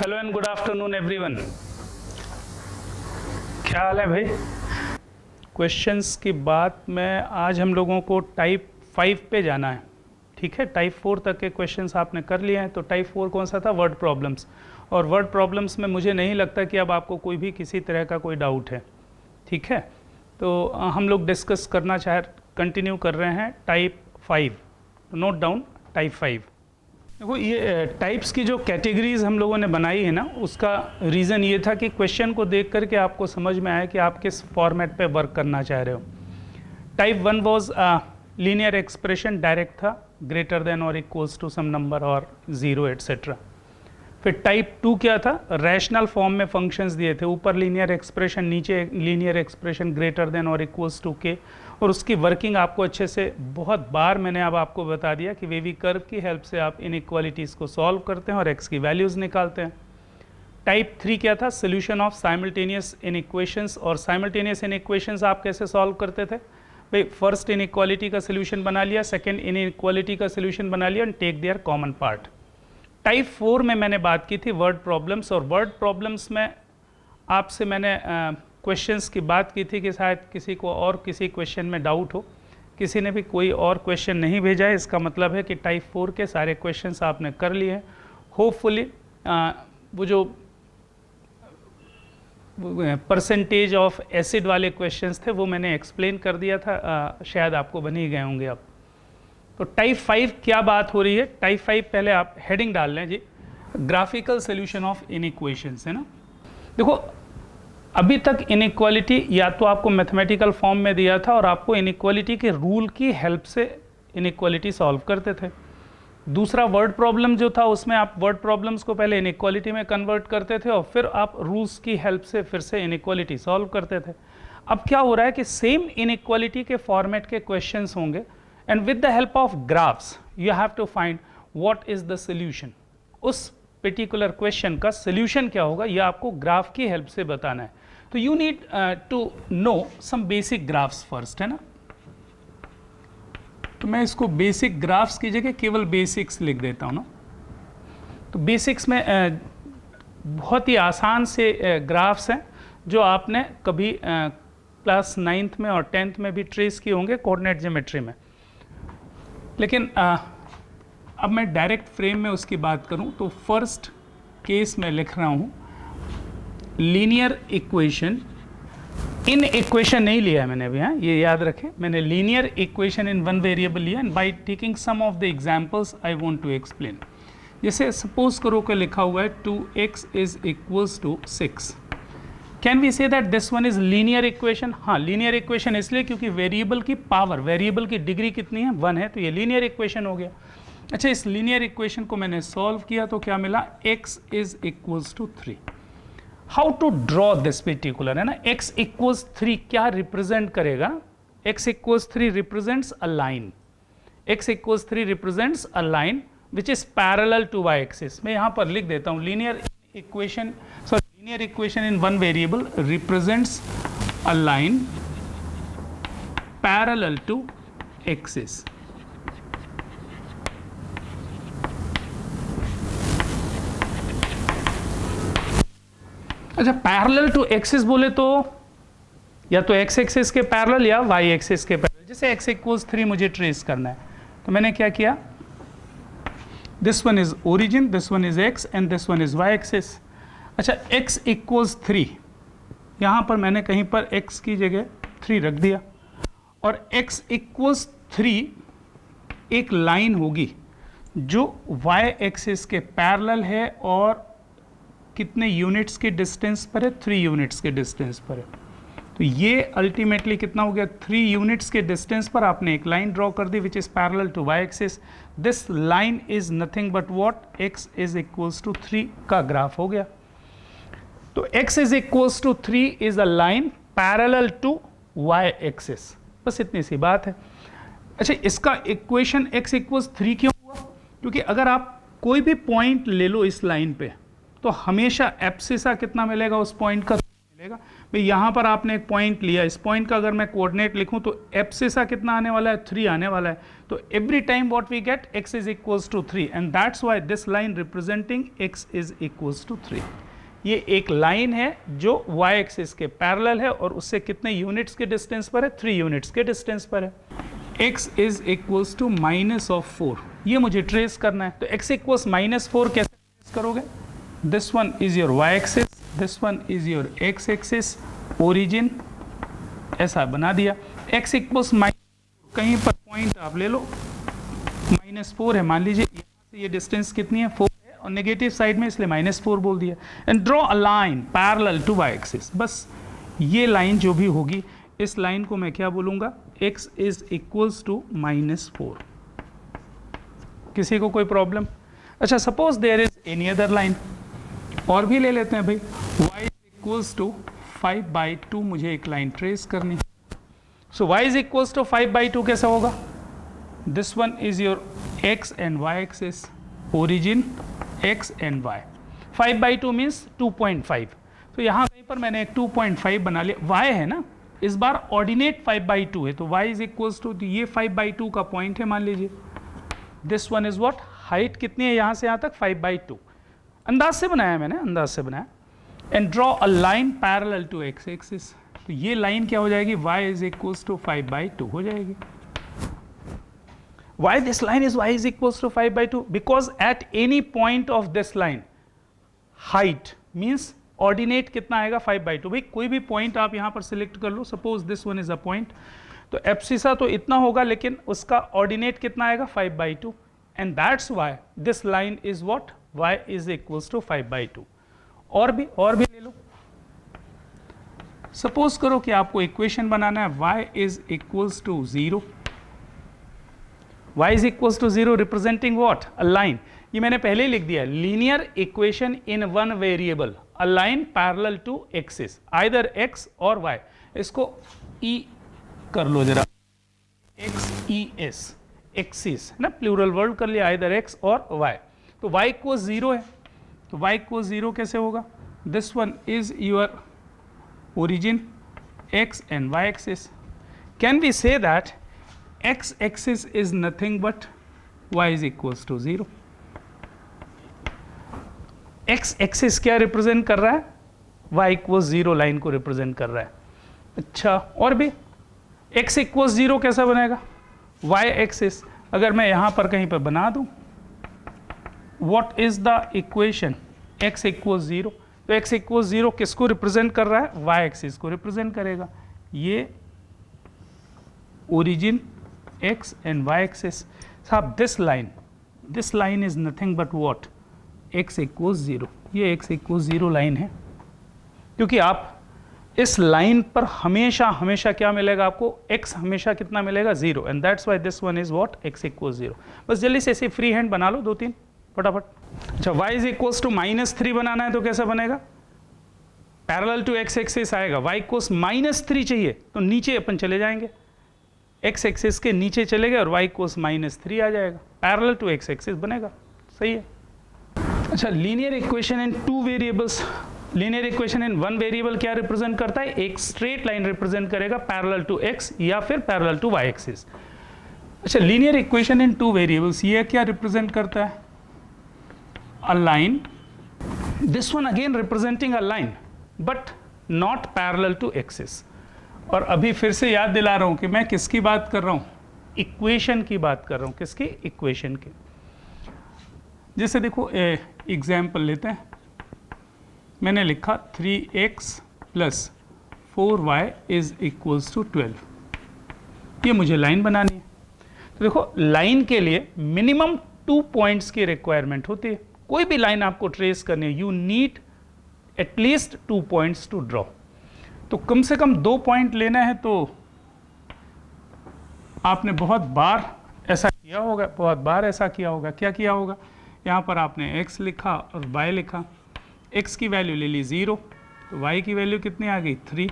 Hello and good afternoon everyone. क्या हाल है भाई? क्वेश्चंस की बात में आज हम लोगों को टाइप 5 पे जाना है। ठीक है, टाइप 4 तक के क्वेश्चंस आपने कर लिए हैं, तो टाइप 4 कौन सा था? Word problems. और वर्ड प्रॉब्लम्स में मुझे नहीं लगता कि अब आपको कोई भी किसी तरह का कोई डाउट है। ठीक है, तो हम लोग डिस्कस करना कंटिन्यू कर रहे हैं टाइप 5। Note down type 5। देखो, ये टाइप्स की जो कैटेगरीज हम लोगों ने बनाई है ना, उसका रीज़न ये था कि क्वेश्चन को देख करके आपको समझ में आया कि आप किस फॉर्मेट पे वर्क करना चाह रहे हो। Type 1 was linear expression, direct था, ग्रेटर देन और इक्वल्स टू सम नंबर और जीरो एट्सेट्रा। फिर टाइप 2 क्या था? रैशनल फॉर्म में फंक्शंस दिए थे, ऊपर लीनियर एक्सप्रेशन, नीचे लीनियर एक्सप्रेशन ग्रेटर देन और इक्वल्स टू के, और उसकी वर्किंग आपको अच्छे से बहुत बार मैंने अब आपको बता दिया कि वेवी कर्व की हेल्प से आप इनइक्वालिटीज़ को सॉल्व करते हैं और एक्स की वैल्यूज़ निकालते हैं। टाइप 3 क्या था? Solution of simultaneous inequations. और साइमल्टेनियस इनइक्वेशंस आप कैसे सॉल्व करते थे भाई? फर्स्ट इनइक्वालिटी का सोल्यूशन बना लिया, सेकेंड इनइक्वालिटी का सोल्यूशन बना लिया and take their common part. Type 4 में मैंने बात की थी वर्ड प्रॉब्लम्स, और वर्ड प्रॉब्लम्स में आपसे मैंने क्वेश्चंस की बात की थी कि शायद किसी को और किसी क्वेश्चन में डाउट हो। किसी ने भी कोई और क्वेश्चन नहीं भेजा है, इसका मतलब है कि टाइप 4 के सारे क्वेश्चंस आपने कर लिए हैं। होपफुली वो जो परसेंटेज ऑफ एसिड वाले क्वेश्चंस थे वो मैंने एक्सप्लेन कर दिया था, शायद आपको बन ही गए होंगे अब। तो टाइप 5 क्या बात हो रही है? टाइप 5 पहले आप हेडिंग डाल लें जी, ग्राफिकल सोल्यूशन ऑफ इनइक्वेशंस, है ना। देखो, अभी तक इनइक्वालिटी या तो आपको मैथमेटिकल फॉर्म में दिया था और आपको इनइक्वालिटी के रूल की हेल्प से इनइक्वालिटी सॉल्व करते थे। दूसरा वर्ड प्रॉब्लम जो था, उसमें आप वर्ड प्रॉब्लम्स को पहले इनइक्वालिटी में कन्वर्ट करते थे और फिर आप रूल्स की हेल्प से फिर से इनइक्वालिटी सॉल्व करते थे। अब क्या हो रहा है कि सेम इनइक्वालिटी के फॉर्मेट के क्वेश्चंस होंगे and with the help of graphs you have to find what is the solution. उस पर्टिकुलर क्वेश्चन का सोल्यूशन क्या होगा, यह आपको ग्राफ की हेल्प से बताना है। तो you need to know some basic graphs first, है ना। तो मैं इसको बेसिक ग्राफ्स की जगह केवल बेसिक्स लिख देता हूँ ना। तो बेसिक्स में बहुत ही आसान से ग्राफ्स हैं जो आपने कभी क्लास 9th में और 10th में भी ट्रेस किए होंगे कोऑर्डिनेट ज्योमेट्री में। लेकिन अब मैं डायरेक्ट फ्रेम में उसकी बात करूं तो फर्स्ट केस में लिख रहा हूं लीनियर इक्वेशन। इन इक्वेशन नहीं लिया है मैंने अभी, हाँ, ये याद रखें, मैंने linear equation in one variable लिया and by taking some of the examples I want to explain. जैसे सपोज करो कि लिखा हुआ है 2x is equals to 6। Can we say that this one is linear equation? हाँ, लीनियर इक्वेशन इसलिए क्योंकि वेरिएबल की पावर, वेरिएबल की डिग्री कितनी है? 1 है, तो ये लीनियर इक्वेशन हो गया। अच्छा, इस लीनियर इक्वेशन को मैंने सॉल्व किया तो क्या मिला? x is equals to 3। How to draw this particular, है ना। x इक्वल्स 3 क्या रिप्रेजेंट करेगा? x equals 3 represents a line. x equals 3 represents a line which is parallel to y axis. मैं यहाँ पर लिख देता हूँ linear equation, linear equation in one variable represents a line parallel to axis. अच्छा, parallel to axis बोले तो या तो एक्स एक्सिस के पैरेलल या वाई एक्सिस के पैरेलल। जैसे x इक्वल्स 3 मुझे ट्रेस करना है, तो मैंने क्या किया? This one is origin, this one is x and this one is y axis. अच्छा, x इक्वल्स 3, यहाँ पर मैंने कहीं पर x की जगह 3 रख दिया और x इक्वल्स 3 एक लाइन होगी जो y एक्सिस के पैरेलल है और कितने यूनिट्स के डिस्टेंस पर है? 3 यूनिट्स के डिस्टेंस पर है। तो ये अल्टीमेटली कितना हो गया? 3 यूनिट्स के डिस्टेंस पर आपने एक लाइन ड्रॉ कर दी which is parallel to y axis. This line is nothing but what? x is equals to 3 का ग्राफ हो गया। तो x is equals to 3 is a line parallel to y axis. बस इतनी सी बात है। अच्छा, इसका इक्वेशन x इक्वल्स 3 क्यों हुआ? क्योंकि अगर आप कोई भी पॉइंट ले लो इस लाइन पे तो हमेशा एब्सिसा कितना मिलेगा? उस पॉइंट का मिलेगा। भाई यहाँ पर आपने एक पॉइंट लिया, इस पॉइंट का अगर मैं कोऑर्डिनेट लिखूं तो एब्सिसा कितना आने वाला है, 3 आने वाला है। तो every time what we get x is equals to 3 and that's why this line representing x is equals to 3। ये एक लाइन है जो y एक्सिस के पैरेलल है और उससे कितने यूनिट्स के डिस्टेंस पर है, 3 यूनिट्स के डिस्टेंस पर है। x इज इक्वल्स टू -4, ये मुझे ट्रेस करना है। तो x इक्वल्स -4 कैसे ट्रेस करोगे, this one is your y axis, this one is your x axis, origin ऐसा बना दिया। x इक्वल्स कहीं पर पॉइंट आप ले लो, -4 है मान लीजिए, यहाँ से ये डिस्टेंस कितनी है, 4 है और नेगेटिव साइड में इसलिए -4 बोल दिया। And draw a line parallel to y axis, बस ये लाइन जो भी होगी इस लाइन को मैं क्या बोलूँगा, x इज इक्वल्स टू -4। किसी को कोई प्रॉब्लम? अच्छा, suppose there is any other line, और भी ले लेते हैं भाई, y इज इक्वल्स टू 5/2 मुझे एक लाइन ट्रेस करनी। सो y इज इक्वल्स टू 5/2 कैसा होगा, this one is your x and y axis, origin x and y, 5/2 means 2.5। तो यहाँ कहीं पर मैंने एक 2.5 बना लिया, y है ना, इस बार ऑर्डिनेट 5/2 है तो y इज इक्वल्स टू, ये 5/2 का पॉइंट है मान लीजिए, this one is what, height कितनी है यहाँ से यहाँ तक, 5/2। अंदाज से बनाया मैंने, अंदाज से बनाया। And draw a line parallel to x axis, तो ये लाइन क्या हो जाएगी, y इज इक्वल्स टू 5/2 हो जाएगी। Why this line is y is equals to 5/2? Because at any point of this line, height means ordinate कितना आएगा, 5/2। भाई कोई भी पॉइंट आप यहाँ पर सिलेक्ट कर लो, suppose this one is a point, तो एब्सिसा तो इतना होगा लेकिन उसका ऑर्डिनेट कितना आएगा, 5/2, and that's why this line is what, y is equals to 5/2। और भी ले लो, सपोज करो कि आपको इक्वेशन बनाना है y is equals to 0, y is equals to 0 representing what, a line। ये मैंने पहले ही लिख दिया, linear equation in one variable, a line parallel to axis, either x और y। इसको e कर लो जरा, x एक्सिस ना, प्लूरल वर्ड कर लिया, either x और y। तो y इक्वल्स 0 है, तो y इक्वल्स 0 कैसे होगा, this one is your origin x and y axis। Can we say that x axis is nothing but y is equals to 0। x axis क्या represent कर रहा है, y equals 0 लाइन को represent कर रहा है। अच्छा, और भी, x equals 0 कैसा बनेगा, y axis अगर मैं यहाँ पर कहीं पर बना दूँ, what is the equation, x equals 0, तो x equals 0 किसको रिप्रेजेंट कर रहा है, y axis को रिप्रेजेंट करेगा। ये origin x and y axis, साहब this line is nothing but what, x equals 0, ये x equals 0 लाइन है, क्योंकि आप इस लाइन पर हमेशा क्या मिलेगा आपको, x हमेशा कितना मिलेगा, 0, and that's why this one is what, x equals 0। बस जल्दी से ऐसे फ्री हैंड बना लो 2-3 फटाफट। अच्छा, y is equals to -3 बनाना है तो कैसा बनेगा, पैरेलल टू x एक्सिस आएगा, y इक्वल्स -3 चाहिए तो नीचे अपन चले जाएंगे, x एक्सिस के नीचे चले गए और y इक्वल्स -3 आ जाएगा, पैरेलल टू x एक्सिस बनेगा, सही है। अच्छा, linear equation in 2 variables, linear equation in 1 variable क्या रिप्रेजेंट करता है, एक स्ट्रेट लाइन रिप्रेजेंट करेगा पैरेलल टू x या फिर पैरेलल टू y एक्सिस। अच्छा, लीनियर इक्वेशन इन 2 वेरिएबल्स ये क्या रिप्रेजेंट करता है, a line, this one again representing a line but not parallel to axis. और अभी फिर से याद दिला रहा हूं कि मैं किसकी बात कर रहा हूं, इक्वेशन की बात कर रहा हूं, किसकी, इक्वेशन की। जैसे देखो एग्जाम्पल लेते हैं, मैंने लिखा 3x + 4y is equals to 12, ये मुझे लाइन बनानी है। तो देखो लाइन के लिए मिनिमम 2 पॉइंट्स की रिक्वायरमेंट होती है, कोई भी लाइन आपको ट्रेस करनी है, you need at least 2 points to draw. तो कम से कम 2 पॉइंट लेना है, तो आपने बहुत बार ऐसा किया होगा, क्या किया होगा, यहाँ पर आपने x लिखा और y लिखा, x की वैल्यू ले ली 0, तो y की वैल्यू कितनी आ गई 3,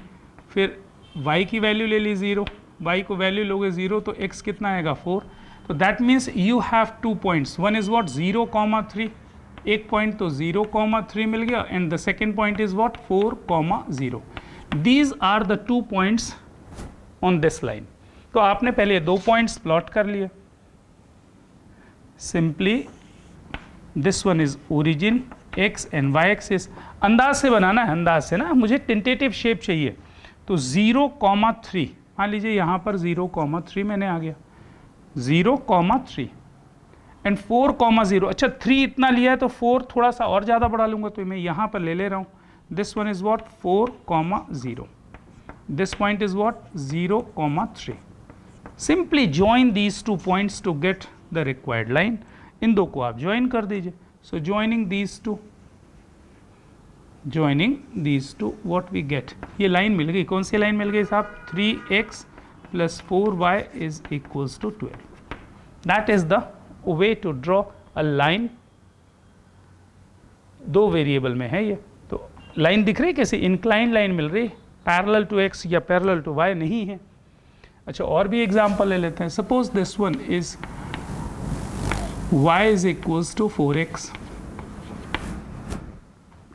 फिर y की वैल्यू ले ली 0, y को वैल्यू लोगे 0 तो x कितना आएगा 4। तो that means you have 2 points, one is what 0,3, एक पॉइंट तो 0,3 मिल गया, and the second point is what 4,0। These are the 2 points on this line. तो आपने पहले 2 पॉइंट्स प्लॉट कर लिए, simply this one is origin x and y axis. अंदाज से बनाना है, अंदाज से ना, मुझे टेंटेटिव शेप चाहिए। तो 0,3 मान लीजिए यहाँ पर 0,3 मैंने आ गया, 0,3 एंड 4,0। अच्छा 3 इतना लिया है तो 4 थोड़ा सा और ज़्यादा बढ़ा लूँगा, तो मैं यहाँ पर ले रहा हूँ। This one is what 4,0, this point is what 0,3। Simply join these 2 points to get the required line. इन दो को आप ज्वाइन कर दीजिए। So joining these two, joining these two what we get, ये लाइन मिल गई। कौन सी लाइन मिल गई साहब? 3x + 4y is equals to 12। That is the way to draw a line. 2 variable में है ये, तो लाइन दिख रही है कैसे? इंक्लाइन लाइन मिल रही है, पैरेलल टू x या पैरेलल टू y नहीं है। अच्छा और भी एग्जांपल ले लेते हैं। Suppose this one is y is equals to 4x,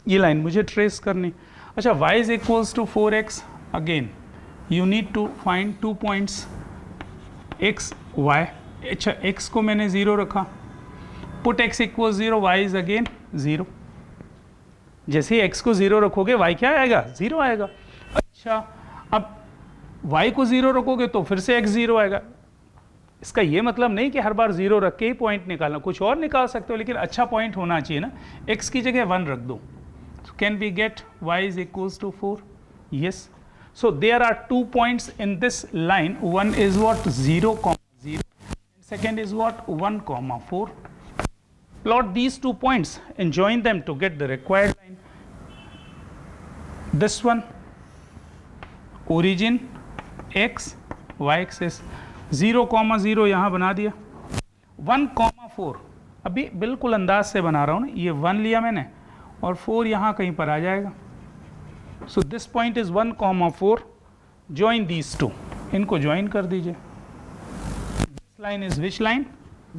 ये लाइन मुझे ट्रेस करनी। अच्छा y is equals to 4x, again you need to find 2 points x y। अच्छा x को मैंने 0 रखा, put x equals 0, y is again 0। जैसे ही x को 0 रखोगे y क्या आएगा? 0 आएगा। अच्छा अब y को 0 रखोगे तो फिर से x 0 आएगा। इसका ये मतलब नहीं कि हर बार 0 रख के ही पॉइंट निकालना, कुछ और निकाल सकते हो, लेकिन अच्छा पॉइंट होना चाहिए ना। x की जगह 1 रख दो। Can we get y is equals to 4? Yes. So there are 2 points in this line. One is what 0,0, and second is what 1,4. Plot these 2 points and join them to get the required line. This one origin x, y axis 0,0 यहाँ बना दिया, 1,4 अभी बिल्कुल अंदाज से बना रहा हूँ ना, ये 1 लिया मैंने और 4 यहाँ कहीं पर आ जाएगा। So this point is 1,4, join these 2, इनको ज्वाइन कर दीजिए। This line is which line?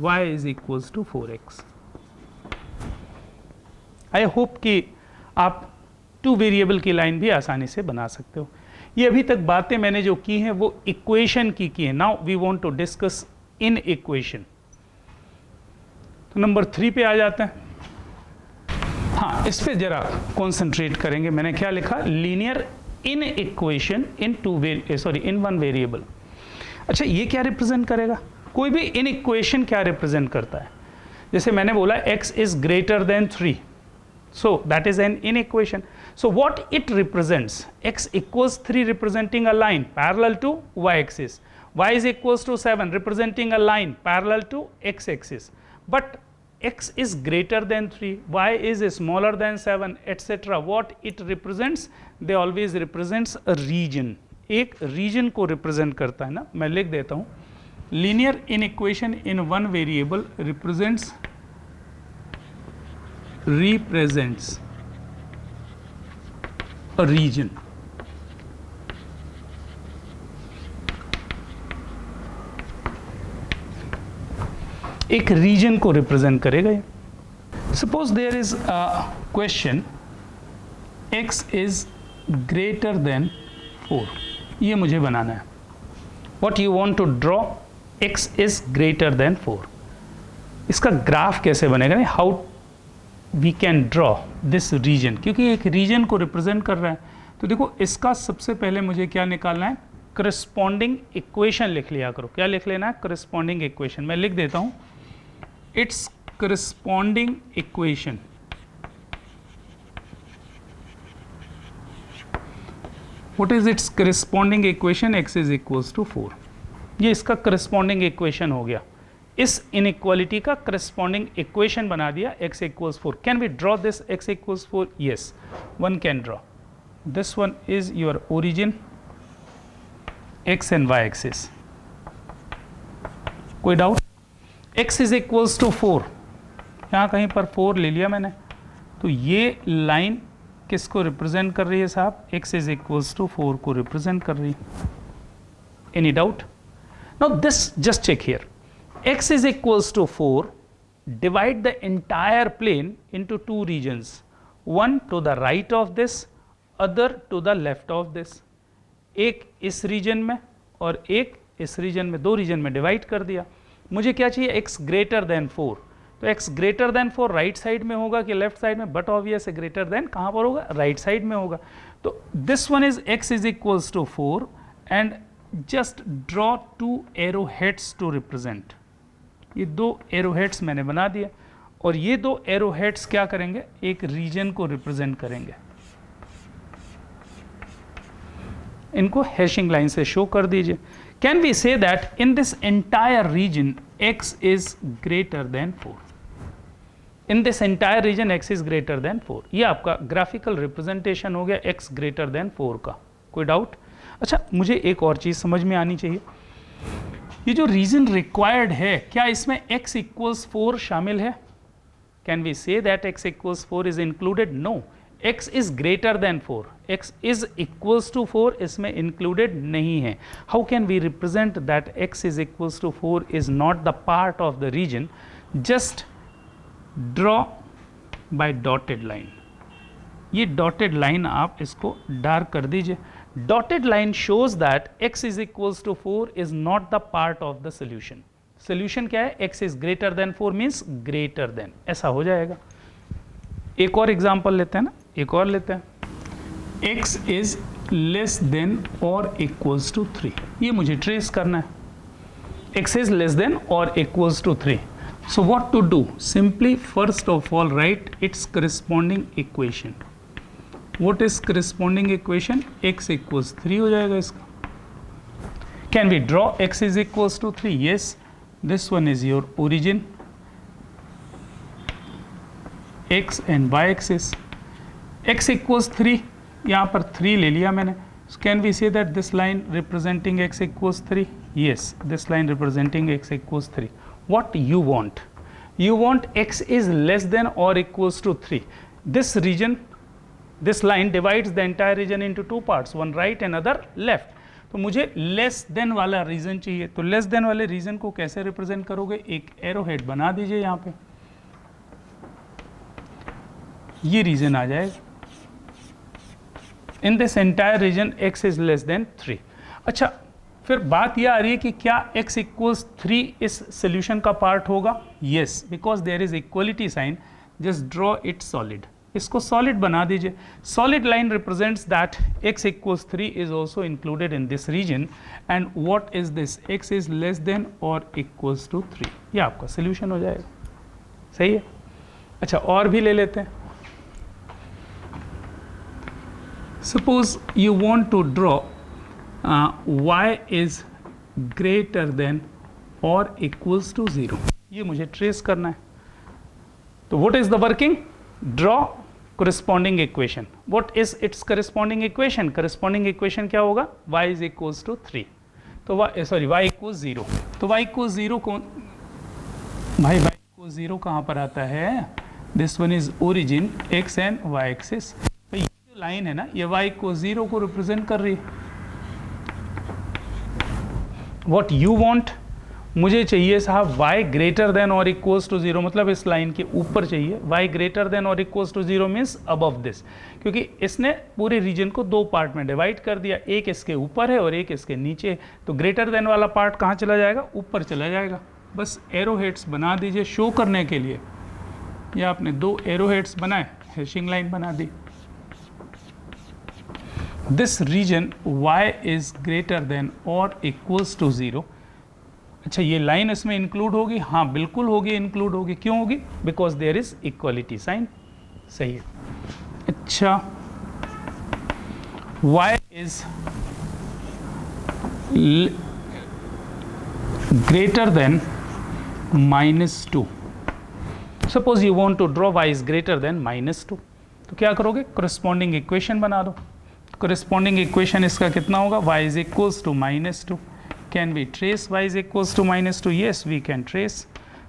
y is equals to 4x। I hope कि आप 2 वेरिएबल की लाइन भी आसानी से बना सकते हो। ये अभी तक बातें मैंने जो की हैं वो इक्वेशन की हैं। Now we want to discuss inequation. तो नंबर 3 पे आ जाते हैं। हाँ, इस पे जरा कॉन्सेंट्रेट करेंगे। मैंने क्या लिखा? Linear inequation in one variable. अच्छा ये क्या रिप्रेजेंट करेगा? कोई भी इन इक्वेशन क्या रिप्रेजेंट करता है? जैसे मैंने बोला x is greater then 3, so that is an in equation. So what it represents? X equals 3 representing a line parallel to y axis, y is equals to 7 representing a line parallel to x axis, but x is greater than 3, y is smaller than 7, etc. What it represents? They always represents a region. एक region को represent करता है ना। मैं लिख देता हूँ, linear inequation in one variable represents a region. एक रीजन को रिप्रेजेंट करेगा ये। Suppose there is a question x is greater than 4, ये मुझे बनाना है। What you want to draw? x is greater than 4। इसका ग्राफ कैसे बनेगा? How we can draw this region, क्योंकि एक रीजन को रिप्रेजेंट कर रहा है। तो देखो इसका सबसे पहले मुझे क्या निकालना है? करस्पॉन्डिंग इक्वेशन लिख लिया करो। क्या लिख लेना है? Corresponding equation. मैं लिख देता हूँ, its corresponding equation what is its corresponding equation? x is equals to 4। ये इसका करस्पॉन्डिंग इक्वेशन हो गया। इस इनइक्वालिटी का करस्पॉन्डिंग इक्वेशन बना दिया, x equals 4। Can we draw this x equals 4? Yes, one can draw. This one is your origin x and y axis. कोई doubt? x is equals to 4, यहाँ कहीं पर 4 ले लिया मैंने। तो ये लाइन किसको रिप्रेजेंट कर रही है साहब? x इज इक्वल्स टू 4 को रिप्रेजेंट कर रही है। Any doubt? Now this just check here, x is equals to 4, divide the entire plane into 2 regions, one to the right of this, other to the left of this, एक इस reason में और एक इस reason में, दो reason में divide कर दिया। मुझे क्या चाहिए, x ग्रेटर देन 4, तो x greater than 4 right side में होगा कि लेफ्ट साइड में, बट ऑब्वियस है ग्रेटर देन कहाँ पर होगा, राइट साइड में होगा। तो this one is x is equals to 4 and just draw 2 arrow heads to represent. ये 2 एरो हेड्स मैंने बना दिए और ये 2 एरो हेड्स क्या करेंगे, एक रीजन को रिप्रेजेंट करेंगे। इनको हैशिंग लाइन से शो कर दीजिए। Can we say that in this entire region x is greater than 4, in this entire region x is greater than 4। ये आपका ग्राफिकल रिप्रेजेंटेशन हो गया x ग्रेटर देन 4 का। कोई डाउट? अच्छा, मुझे एक और चीज समझ में आनी चाहिए, ये जो रीजन रिक्वायर्ड है, क्या इसमें x इक्वल्स 4 शामिल है? Can we say that x equals 4 is included? No, x is greater than 4, x is equals to 4 इसमें इंक्लूडेड नहीं है। How can we represent that x is equals to 4 is not the part of the region? Just draw by dotted line. ये dotted line आप इसको dark कर दीजिए। Dotted line shows that x is equals to 4 is not the part of the solution. Solution क्या है, x is greater than 4 means greater than, ऐसा हो जाएगा। एक और एग्जांपल लेते हैं ना, एक और लेते हैं, x इज लेस देन और इक्वल्स टू 3, ये मुझे ट्रेस करना है। x इज लेस देन और equals to 3, so what to do? Simply first of all write its corresponding equation. What is corresponding equation? x equals 3 हो जाएगा इसका। Can we draw x is equals to 3? Yes, this one is your origin, x and y axis। x equals 3, यहाँ पर 3 ले लिया मैंने। So can we say that this line representing x equals 3? Yes, this line representing x equals 3. What you want? You want x is less than or equals to 3. This region, this line divides the entire region into 2 parts, one right and other left. तो मुझे less than वाला reason चाहिए, तो less than वाले reason को कैसे represent करोगे, एक एरो हेड बना दीजिए यहाँ पे, ये रीजन आ जाएगा। इन this entire region x is less then 3। अच्छा, फिर बात यह आ रही है कि क्या x इक्वल्स 3 इस सोल्यूशन का पार्ट होगा? Yes, because there is equality sign. Just draw it solid, इसको सॉलिड बना दीजिए। Solid line represents that x equals 3 is also included in this region and what is this, x is less than और equals to 3। ये आपका solution हो जाएगा। सही है? अच्छा, और भी ले लेते हैं। Suppose you want to draw y is greater than or equals to 0, ये मुझे ट्रेस करना है। तो what is the working? Draw corresponding equation. What is its corresponding equation? Corresponding equation क्या होगा? y is equals to 3, तो y equals 0, तो y equals 0 कौन भाई, y equals 0 कहाँ पर आता है? This one is origin, x and y axis। तो ये जो लाइन है ना, ये y equals 0 को रिप्रेजेंट कर रही है। What you want? मुझे चाहिए साहब y ग्रेटर देन और इक्वल्स टू 0, मतलब इस लाइन के ऊपर चाहिए। y ग्रेटर देन और equals to 0 means above this, क्योंकि इसने पूरे रीजन को 2 पार्ट में डिवाइड कर दिया, एक इसके ऊपर है और एक इसके नीचे। तो ग्रेटर देन वाला पार्ट कहाँ चला जाएगा? ऊपर चला जाएगा। बस एरो हेड्स बना दीजिए शो करने के लिए। या आपने 2 एरो हेड्स बनाए, हैशिंग लाइन बना दी। This region y is greater than और इक्वल्स टू 0। अच्छा, ये लाइन इसमें इंक्लूड होगी? हाँ बिल्कुल होगी, इंक्लूड होगी। क्यों होगी? Because there is equality sign. सही है। अच्छा, y is greater than -2। Suppose you want to draw y is greater than -2, तो क्या करोगे? करस्पॉन्डिंग इक्वेशन बना दो। करस्पॉन्डिंग इक्वेशन इसका कितना होगा? y is equals to -2। Can we trace y is equals to -2? Yes, we can trace.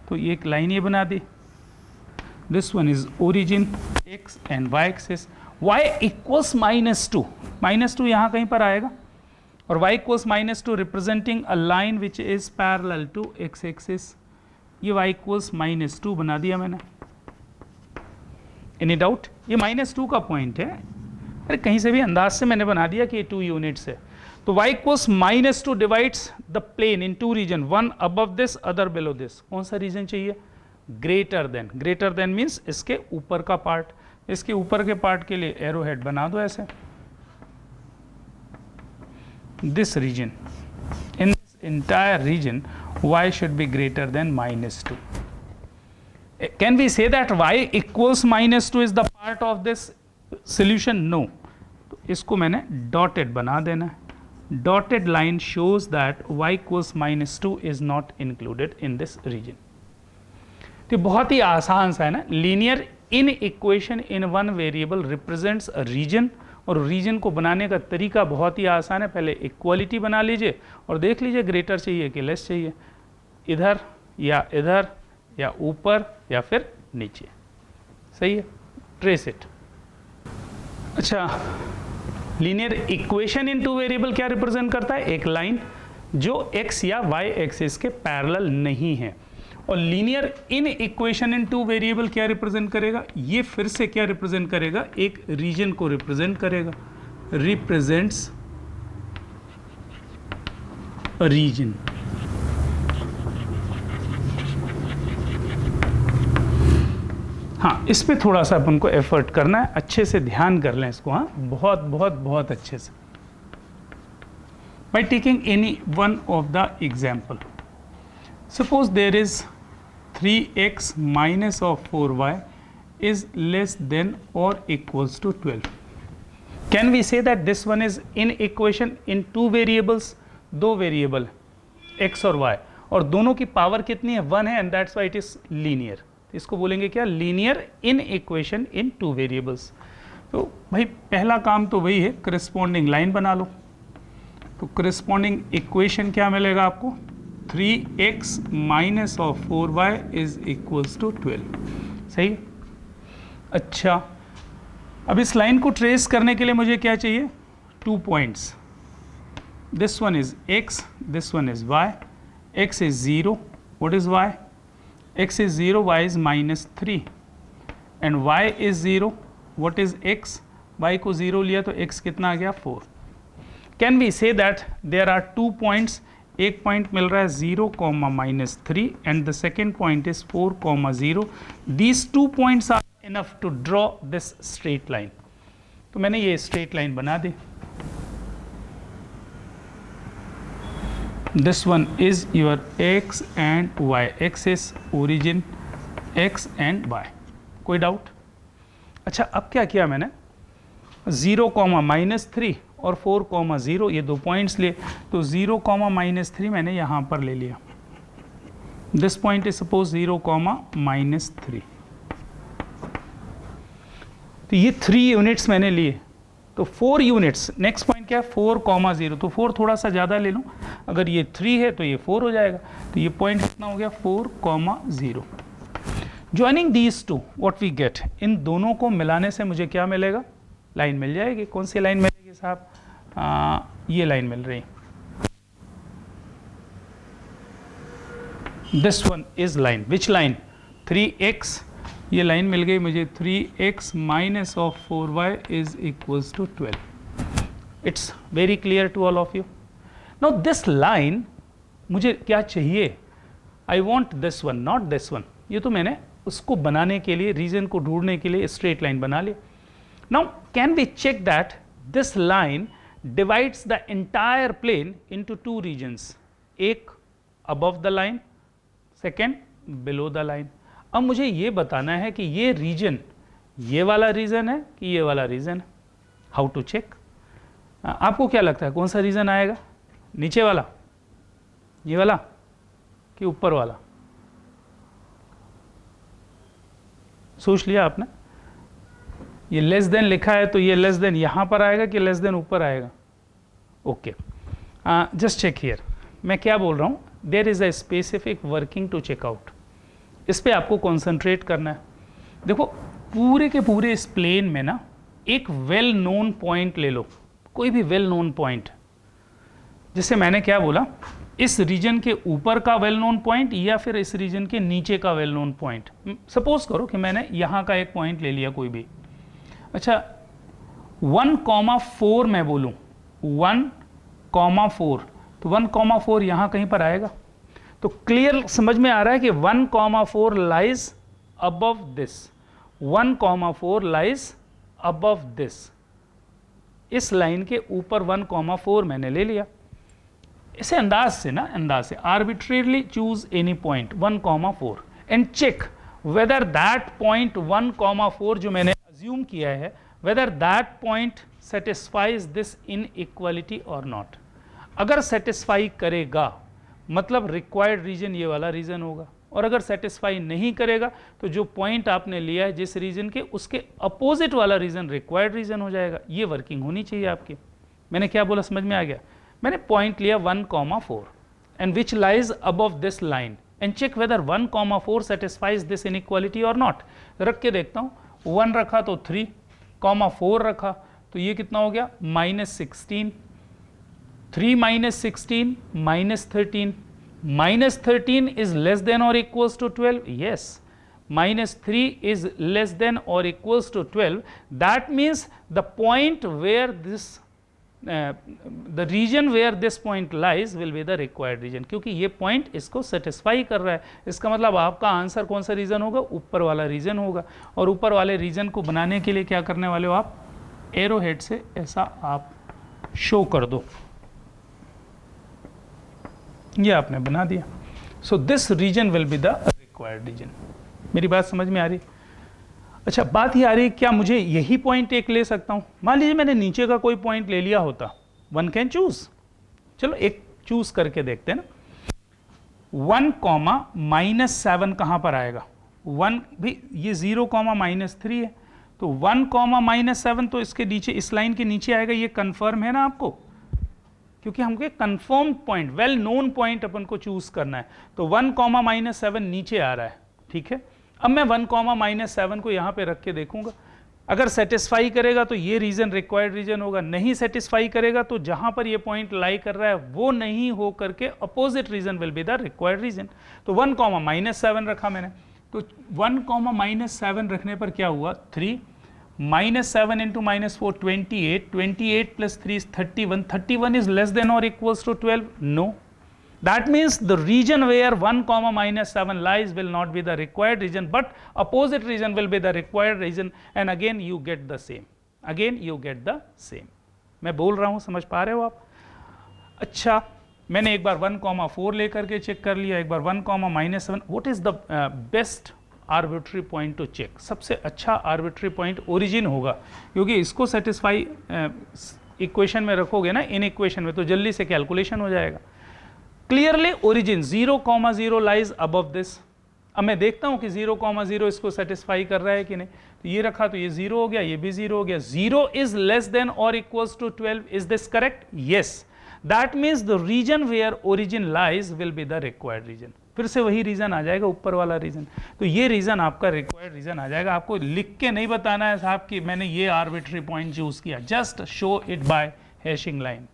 तो ये एक लाइन ये बना दी। This one is origin, x and y axis. y equals -2, -2 यहाँ कहीं पर आएगा, और y equals -2 representing a line which is parallel to x axis. ये y इक्वल्स -2 बना दिया मैंने। Any doubt? ये -2 का पॉइंट है, अरे कहीं से भी अंदाज से मैंने बना दिया कि ये 2 यूनिट्स है। तो y equals -2 divides the plane in 2 region, one above this other below this. कौन सा रीजन चाहिए? Greater than. Greater than means इसके ऊपर का पार्ट। इसके ऊपर के पार्ट के लिए एरो हेड बना दो ऐसे, this region, in this entire region y should be greater than -2. Can we say that y equals -2 is the part of this solution? No. तो इसको मैंने डॉटेड बना देना है। Dotted line shows that y equals -2 is not included in this region. तो बहुत ही आसान सा है ना, linear inequation in one variable represents a region. और रीजन को बनाने का तरीका बहुत ही आसान है। पहले इक्वालिटी बना लीजिए और देख लीजिए ग्रेटर चाहिए कि लेस चाहिए, इधर या ऊपर या फिर नीचे। सही है, ट्रेस इट। अच्छा, लीनियर इक्वेशन इन 2 वेरिएबल क्या रिप्रेजेंट करता है? एक लाइन जो x या y एक्सिस के पैरेलल नहीं है। और linear inequation in 2 variable क्या रिप्रेजेंट करेगा? ये फिर से क्या रिप्रेजेंट करेगा? एक रीजन को रिप्रेजेंट करेगा, रिप्रेजेंट्स अ रीजन। हाँ, इस पे थोड़ा सा अपन को एफर्ट करना है, अच्छे से ध्यान कर लें इसको। हाँ, बहुत बहुत बहुत अच्छे से। By taking any one of the example, suppose there is 3x minus of 4y is less than or equals to 12. Can we say that this one is in equation in 2 variables? 2 variable x और y, और दोनों की power कितनी है? 1 है, and that's why it is linear. इसको बोलेंगे क्या? Linear inequation in 2 variables. तो भाई पहला काम तो वही है, करस्पॉन्डिंग लाइन बना लो। तो करस्पॉन्डिंग इक्वेशन क्या मिलेगा आपको? 3x minus of 4y is equals to 12। सही। अच्छा, अब इस लाइन को ट्रेस करने के लिए मुझे क्या चाहिए? 2 points. This one is x, this one is y। x is 0, what is y? x is 0, y is -3, and y is 0, what is x? y को 0 लिया तो x कितना आ गया? 4। Can we say that there are 2 points? एक point मिल रहा है 0, -3, and the second point is 4, 0। These 2 points are enough to draw this straight line. तो मैंने ये स्ट्रेट लाइन बना दी। This one is your x and y axis, origin x and y। कोई डाउट? अच्छा, अब क्या किया मैंने? 0, -3 और 4, 0 ये 2 पॉइंट्स लिए। तो 0, -3 मैंने यहाँ पर ले लिया। This point is suppose 0, -3। तो ये 3 यूनिट्स मैंने लिए। तो 4 यूनिट्स, नेक्स्ट पॉइंट क्या है? 4, 0। तो 4 थोड़ा सा ज़्यादा ले लूँ, अगर ये 3 है तो ये 4 हो जाएगा। तो ये पॉइंट कितना हो गया? 4, 0। Joining these two what we get, इन दोनों को मिलाने से मुझे क्या मिलेगा? लाइन मिल जाएगी। कौन सी लाइन मिलेगी साहब? ये लाइन मिल रही। This one is line, which line? 3x, ये लाइन मिल गई मुझे। 3x minus of 4y is equals to 12। It's very clear to all of you. Now this line मुझे क्या चाहिए? I want this one, not this one. ये तो मैंने उसको बनाने के लिए, रीजन को ढूंढने के लिए स्ट्रेट लाइन बना लिया। Now, can we check that this line divides the entire plane into 2 regions? एक above the line, second below the line. अब मुझे ये बताना है कि ये रीजन ये वाला रीजन है कि ये वाला रीजन है। How to check? आपको क्या लगता है कौन सा रीजन आएगा? नीचे वाला, ये वाला कि ऊपर वाला? सोच लिया आपने? ये लेस देन लिखा है तो ये लेस देन यहाँ पर आएगा कि लेस देन ऊपर आएगा? Okay, just check here. मैं क्या बोल रहा हूँ? There is a specific working to check out. इस पे आपको कॉन्सेंट्रेट करना है। देखो, पूरे के पूरे इस प्लेन में ना एक वेल नोन पॉइंट ले लो, कोई भी वेल नोन पॉइंट। जैसे मैंने क्या बोला, इस रीजन के ऊपर का वेल नोन पॉइंट या फिर इस रीजन के नीचे का वेल नोन पॉइंट। सपोज करो कि मैंने यहाँ का एक पॉइंट ले लिया कोई भी। अच्छा, 1,4 मैं बोलूं 1,4, तो 1,4 यहां कहीं पर आएगा। तो क्लियर समझ में आ रहा है कि 1,4 lies above this, 1,4 lies above this, इस लाइन के ऊपर 1,4 मैंने ले लिया। इसे अंदाज से ना, अंदाज से arbitrarily choose any point 1,4 and check whether that point 1,4 जो मैंने अज्यूम किया है, whether that point satisfies this inequality और नॉट। अगर सेटिस्फाई करेगा मतलब रिक्वायर्ड रीजन ये वाला रीजन होगा, और अगर सेटिस्फाई नहीं करेगा तो जो पॉइंट आपने लिया है जिस रीजन के, उसके अपोजिट वाला रीजन रिक्वायर्ड रीजन हो जाएगा। ये वर्किंग होनी चाहिए आपकी। मैंने क्या बोला, समझ में आ गया? मैंने पॉइंट लिया 1,4 and which lies above this line and check whether 1,4 satisfies this inequality और नॉट। रख के देखता हूँ, 1 रखा तो 3, 4 रखा तो ये कितना हो गया, -16, 3 - 16 -13, -13 is less than or equals to 12, yes, -3 is less than or equals to 12. That means the point where this the region where this point lies will be the required region, क्योंकि ये point इसको satisfy कर रहा है। इसका मतलब आपका answer कौन सा रीजन होगा, ऊपर वाला रीजन होगा। और ऊपर वाले रीजन को बनाने के लिए क्या करने वाले हो आप, एरो हेड से ऐसा आप शो कर दो, ये आपने बना दिया। So this region will be the required region. मेरी बात समझ में आ रही? अच्छा, बात ये आ रही, क्या मुझे यही पॉइंट एक ले सकता हूं? मान लीजिए मैंने नीचे का कोई पॉइंट ले लिया होता, वन कैन चूज। चलो एक चूज करके देखते हैं ना। 1,-7 कहां पर आएगा? 1 भी, ये 0,-3 है, तो 1,-7 तो इसके नीचे, इस लाइन के नीचे आएगा। ये कंफर्म है ना आपको, क्योंकि हमको confirm point, well known point अपन को चूज करना है। तो 1,-7 नीचे आ रहा है, ठीक है। अब मैं 1,-7 को यहां पे रख के देखूंगा, अगर सेटिस्फाई करेगा तो ये रीजन रिक्वायर्ड रीजन होगा, नहीं सेटिस्फाई करेगा तो जहां पर ये पॉइंट लाई कर रहा है वो नहीं हो करके opposite region will be the required region. तो 1,-7 रखा मैंने, तो 1,-7 रखने पर क्या हुआ, 3 -7 into -4 28, 28 plus 3 is 31, 31 is less than or equals to 12, no. That means the region where 1,-7 lies will not be the required region, but opposite region will be the required region, and again you get the same, again you get the same. मैं बोल रहा हूँ, समझ पा रहे हो आप? अच्छा, मैंने एक बार 1,4 लेकर के चेक कर लिया, एक बार 1,-7। what is the best arbitrary point to check? सबसे अच्छा आर्बिट्री पॉइंट ओरिजिन होगा, क्योंकि इसको सेटिस्फाई इक्वेशन में रखोगे ना, इन इक्वेशन में, तो जल्दी से कैलकुलेशन हो जाएगा। Clearly origin 0,0 lies above this. अब मैं देखता हूं कि 0,0 इसको सेटिस्फाई कर रहा है कि नहीं। तो ये रखा तो ये 0 हो गया, ये भी 0 हो गया। 0 इज लेस देन और equals to 12, is this correct? Yes. That means the region where origin lies will be the required region. फिर से वही रीजन आ जाएगा, ऊपर वाला रीजन। तो ये रीजन आपका रिक्वायर्ड रीजन आ जाएगा। आपको लिख के नहीं बताना है साहब कि मैंने ये आर्बिट्री पॉइंट चूज किया, just show it by hashing line.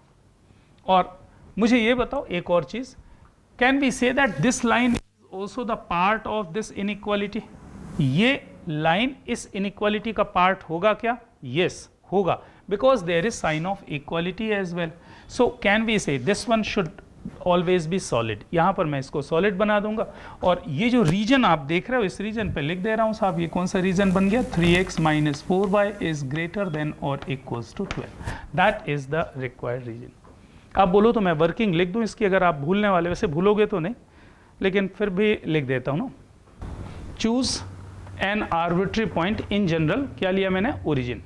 और मुझे ये बताओ एक और चीज, can we say that this line is also the part of this inequality? ये लाइन इस इनइक्वालिटी का पार्ट होगा क्या? यस, होगा, because there is sign of equality as well. So can we say this one should always be solid. यहां पर मैं इसको सॉलिड बना दूंगा, और ये जो रीजन आप देख रहे हो, इस रीजन पे लिख दे रहा हूं साहब, ये कौन सा रीजन बन गया? 3x - 4y is greater than और equals to 12। That is the required region. आप बोलो तो मैं वर्किंग लिख दूं इसकी, अगर आप भूलने वाले, वैसे भूलोगे तो नहीं, लेकिन फिर भी लिख देता हूं ना। Choose an arbitrary point in general, क्या लिया मैंने? Origin.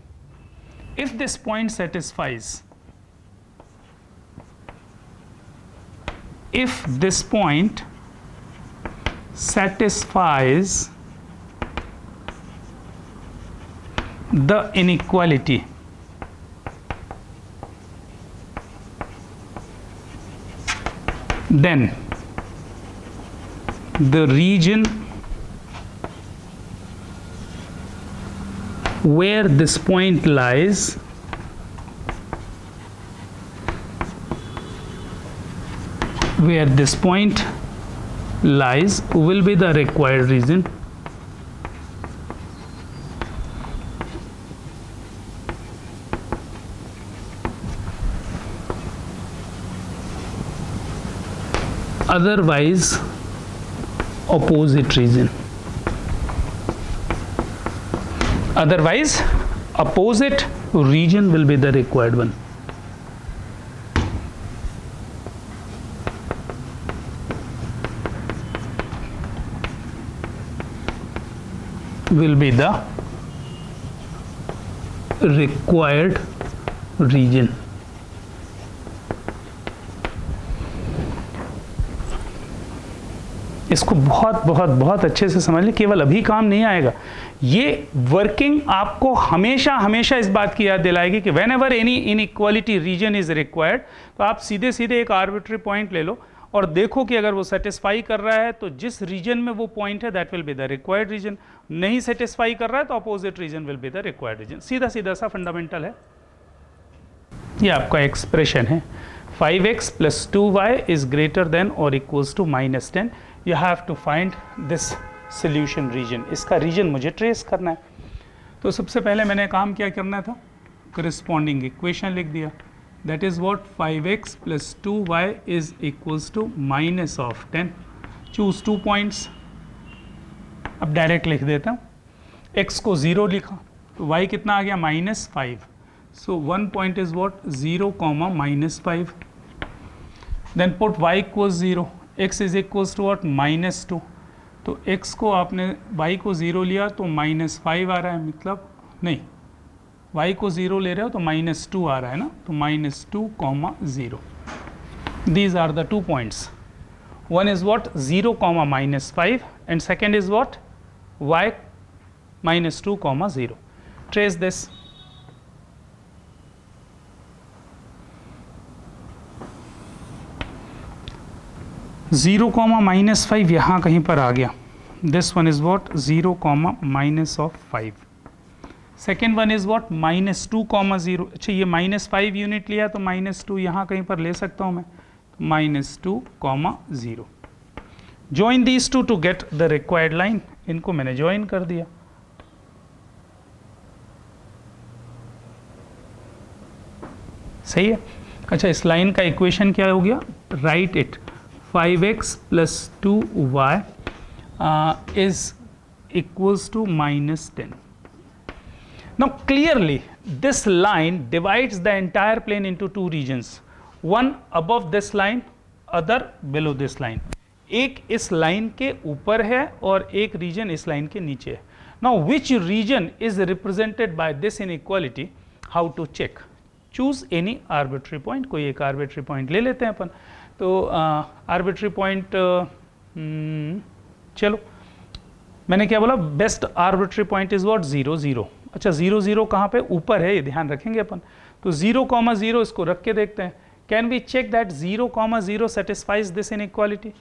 If this point satisfies, if this point satisfies the inequality, then the region where this point lies will be the required region. otherwise opposite region. Otherwise opposite region will be the required one. Will be the required region. इसको बहुत बहुत बहुत अच्छे से समझ लें, केवल अभी काम नहीं आएगा, ये वर्किंग आपको हमेशा हमेशा इस बात की याद दिलाएगी कि whenever any inequality region is required, तो आप सीधे सीधे एक आर्बिट्री पॉइंट ले लो और देखो कि अगर वो सेटिस्फाई कर रहा है तो जिस रीजन में वो पॉइंट है that will be the required region, नहीं सेटिस्फाई कर रहा है तो opposite region will be the required region. सीधा सीधा सा फंडामेंटल है, ये आपका एक्सप्रेशन है 5x + 2y is greater than or equals to -10. You have to find this solution region. इसका रीजन मुझे ट्रेस करना है। तो सबसे पहले मैंने काम क्या करना था, करस्पॉन्डिंग इक्वेशन लिख दिया, that is what 5x + 2y is equals to -10. Choose 2 points. अब डायरेक्ट लिख देता हूँ, x को 0 लिखा तो y कितना आ गया -5. So 1 point is what 0, -5. Then put y equals 0, x is equals to what -2. तो x को आपने y को 0 लिया तो -5 आ रहा है, मतलब नहीं y को 0 ले रहे हो तो -2 आ रहा है ना, तो -2, 0. These are the 2 points. One is what 0, -5 and second is what y -2, 0. Trace this. (0, -5) यहाँ कहीं पर आ गया. This one is what 0, -5. Second one is what -2, 0. अच्छा ये -5 यूनिट लिया तो -2 यहाँ कहीं पर ले सकता हूँ मैं, -2, 0. Join these two to get the required line. इनको मैंने ज्वाइन कर दिया. सही है. अच्छा इस लाइन का इक्वेशन क्या हो गया, right it 5x + 2y is equals to -10. Now clearly this line divides the entire plane into 2 regions, one above this line, other below this line. एक इस लाइन के ऊपर है और एक रीजन इस लाइन के नीचे है. Now which region is represented by this inequality? How to check? Choose any arbitrary point. कोई एक arbitrary point ले लेते हैं अपन. तो arbitrary point चलो मैंने क्या बोला, best arbitrary point is what 0, 0. अच्छा 0, 0 कहाँ पे, ऊपर है, ये ध्यान रखेंगे अपन. तो 0, 0 इसको रख के देखते हैं. Can we check that 0, 0 satisfies this inequality.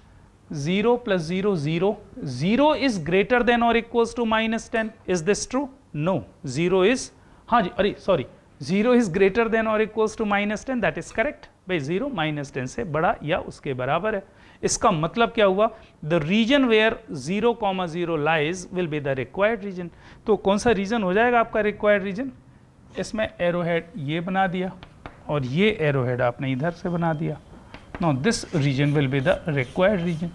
0 + 0, 0. 0 is greater than और equals to -10. Is this true? No. 0 is, हाँ जी, अरे सॉरी, 0 इज ग्रेटर देन और equals to -10. That is correct भाई. 0 -10 से बड़ा या उसके बराबर है. इसका मतलब क्या हुआ, the region where 0, 0 lies will be the required region. तो कौन सा रीजन हो जाएगा आपका रिक्वायर्ड रीजन, इसमें एरोहेड ये बना दिया और ये एरोहेड आपने इधर से बना दिया. No this region will be the required region,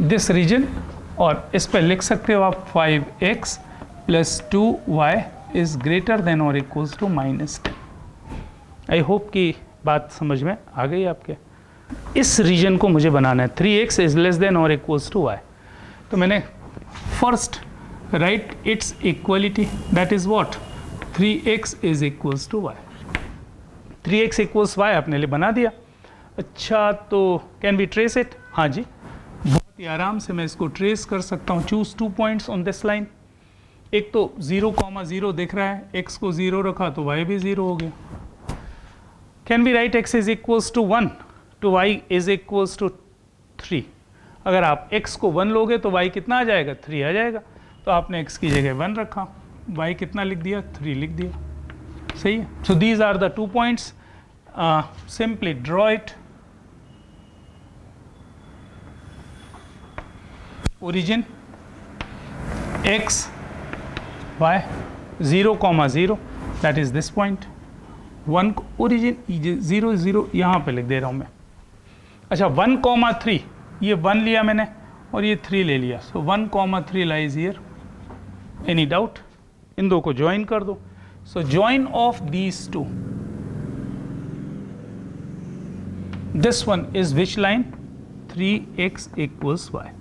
this region. और इस पर लिख सकते हो आप 5x + 2y is greater than और इक्वल्स टू -10. आई होप कि बात समझ में आ गई आपके. इस रीजन को मुझे बनाना है 3x इज लेस देन और इक्वल्स टू y. तो मैंने first write its equality, that is what 3x is equals to y. 3x equals y आपने लिए बना दिया. अच्छा तो कैन वी ट्रेस इट? हाँ जी, बहुत ही आराम से मैं इसको ट्रेस कर सकता हूँ. Choose 2 points on this line. एक तो 0, 0 दिख रहा है, x को 0 रखा तो y भी 0 हो गया. Can we write x is equals to 1 to y is equals to 3? अगर आप x को 1 लोगे तो y कितना आ जाएगा, 3 आ जाएगा. तो आपने x की जगह 1 रखा, y कितना लिख दिया, 3 लिख दिया. सही है. So these are the 2 points. Simply draw it. Origin x, y, 0, 0, that is this point. 1 origin 0, 0 यहाँ पे लिख दे रहा हूँ मैं, अच्छा 1,3 ये 1 लिया मैंने और ये 3 ले लिया, so 1,3 lies here. Any doubt? इन दो को ज्वाइन कर दो। So join of these two, this one is which line? 3x equals y.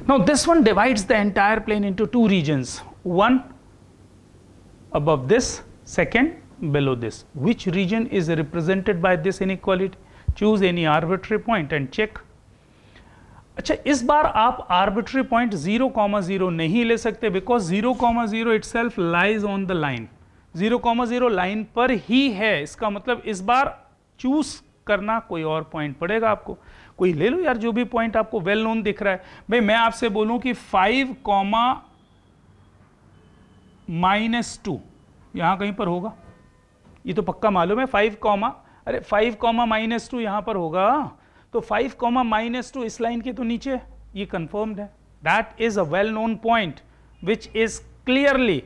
Now this one divides the entire plane into two regions, one above this, second below this. Which region is represented by this inequality? Choose any arbitrary point and check. अच्छा, इस बार आप arbitrary point 0,0 नहीं ले सकते, because 0,0 itself lies on the line. 0,0 line पर ही है, इसका मतलब इस बार चूज करना कोई और पॉइंट पड़ेगा आपको। कोई ले लो यार, जो भी पॉइंट आपको वेल नोन दिख रहा है। भाई मैं आपसे बोलूं कि 5,-2 यहां कहीं पर होगा, ये तो पक्का मालूम है। 5,-2 यहां पर होगा, तो 5,-2 इस लाइन के तो नीचे, ये कंफर्म्ड है। That is a well known point which is clearly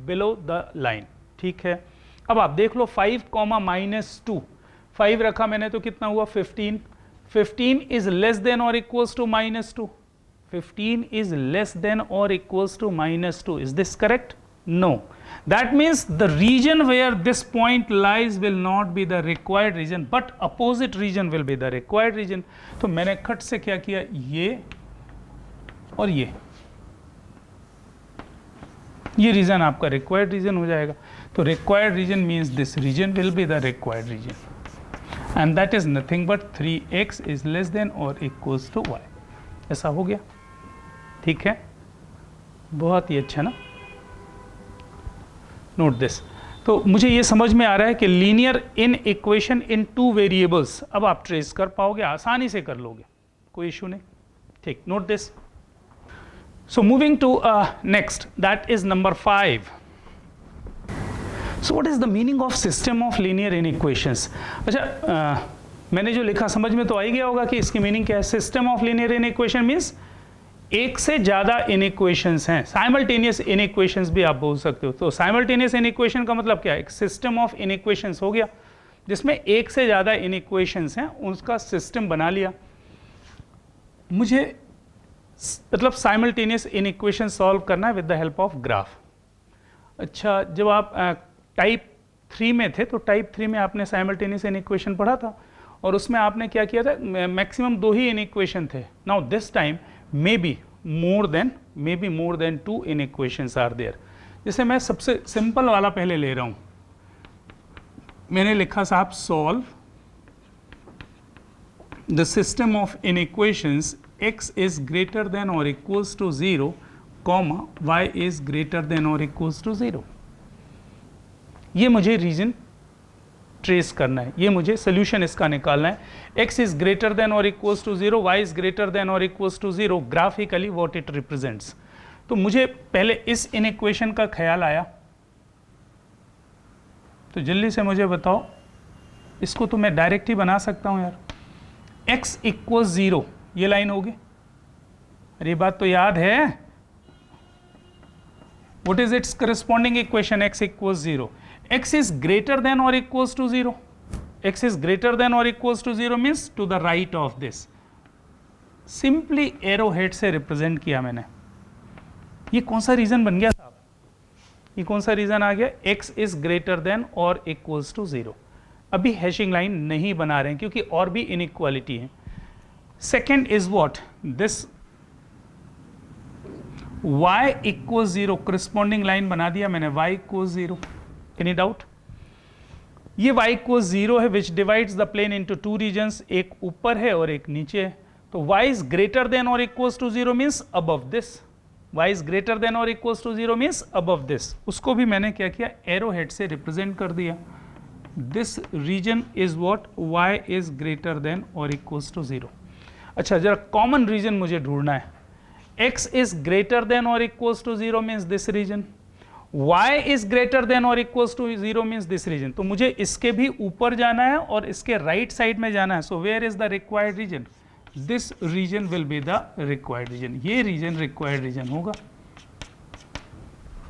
below the line. ठीक है, अब आप देख लो 5,-2, 5 रखा मैंने तो कितना हुआ? 15। 15 is less than or equals to -2. 15 is less than or equals to -2. Is this correct? No. That means the region where this point lies will not be the required region, but opposite region will be the required region. तो मैंने खट से क्या किया, ये और ये reason आपका रिक्वायर्ड रीजन हो जाएगा। तो required region means this region will be the required region, and that is nothing but 3x is less than or equals to y. ऐसा हो गया, ठीक है, बहुत ही अच्छा ना। Note this. तो मुझे ये समझ में आ रहा है कि linear inequation in 2 variables अब आप ट्रेस कर पाओगे, आसानी से कर लोगे, कोई इशू नहीं। ठीक, note this. So moving to next, that is number 5। So what is the meaning of system of linear inequations? अच्छा, मैंने जो लिखा समझ में तो आ ही गया होगा कि इसकी मीनिंग क्या है। System of linear inequation means एक से ज़्यादा इनइक्वेशंस हैं, साइमल्टेनियस इनइक्वेशंस भी आप बोल सकते हो। तो साइमल्टेनियस इनइक्वेशन का मतलब क्या है? एक सिस्टम ऑफ इनइक्वेशंस हो गया जिसमें एक से ज़्यादा इनइक्वेशंस हैं, उसका सिस्टम बना लिया। मुझे मतलब साइमल्टेनियस इनइक्वेशन सॉल्व करना है with the help of graph. अच्छा, जब आप टाइप 3 में थे तो टाइप 3 में आपने साइमल्टेनियस इनइक्वेशन पढ़ा था और उसमें आपने क्या किया था, मैक्सिमम 2 ही इनइक्वेशन थे। Now this time may be more than 2 inequations are there. जैसे मैं सबसे सिंपल वाला पहले ले रहा हूं, मैंने लिखा साहब solve the system of inequations x is greater than or equals to 0, comma y is greater than or equals to 0। ये मुझे रीजन ट्रेस करना है, ये मुझे सोल्यूशन इसका निकालना है। x is greater than or equals to 0, y is greater than or equals to 0, graphically what it represents। तो मुझे पहले इस इनइक्वेशन का ख्याल आया, तो जल्दी से मुझे बताओ, इसको तो मैं डायरेक्ट ही बना सकता हूं यार। x इक्वल 0 ये लाइन होगी, अरे बात तो याद है। What is its corresponding equation? x equal 0, x is greater than और equals to 0, x is greater than और equals to 0 means to the right of this. Simply arrow head से रिप्रेजेंट किया मैंने। ये कौन सा रीजन बन गया साहब? ये कौन सा रीजन आ गया? x इज ग्रेटर देन और इक्वल्स टू 0। अभी हैशिंग लाइन नहीं बना रहे हैं क्योंकि और भी इनइक्वालिटी है। Second is what? This y equals 0, corresponding line बना दिया मैंने, y equals 0। Any doubt? ये y equals 0 है which divides the plane into 2 regions, एक ऊपर है और एक नीचे है। तो y is greater than or equals to 0 means above this। y is greater than or equals to 0 means above this। उसको भी मैंने क्या किया, एरो हेड से रिप्रेजेंट कर दिया। This region is what? y is greater than or equals to 0। अच्छा, जरा कॉमन रीजन मुझे ढूंढना है। x इज ग्रेटर देन और equals to 0 means this region, y is greater than और equals to 0 means this region. तो मुझे इसके भी ऊपर जाना है और इसके राइट साइड में जाना है। So where is the required region? This region will be the required region, ये रीजन रिक्वायर्ड रीजन होगा।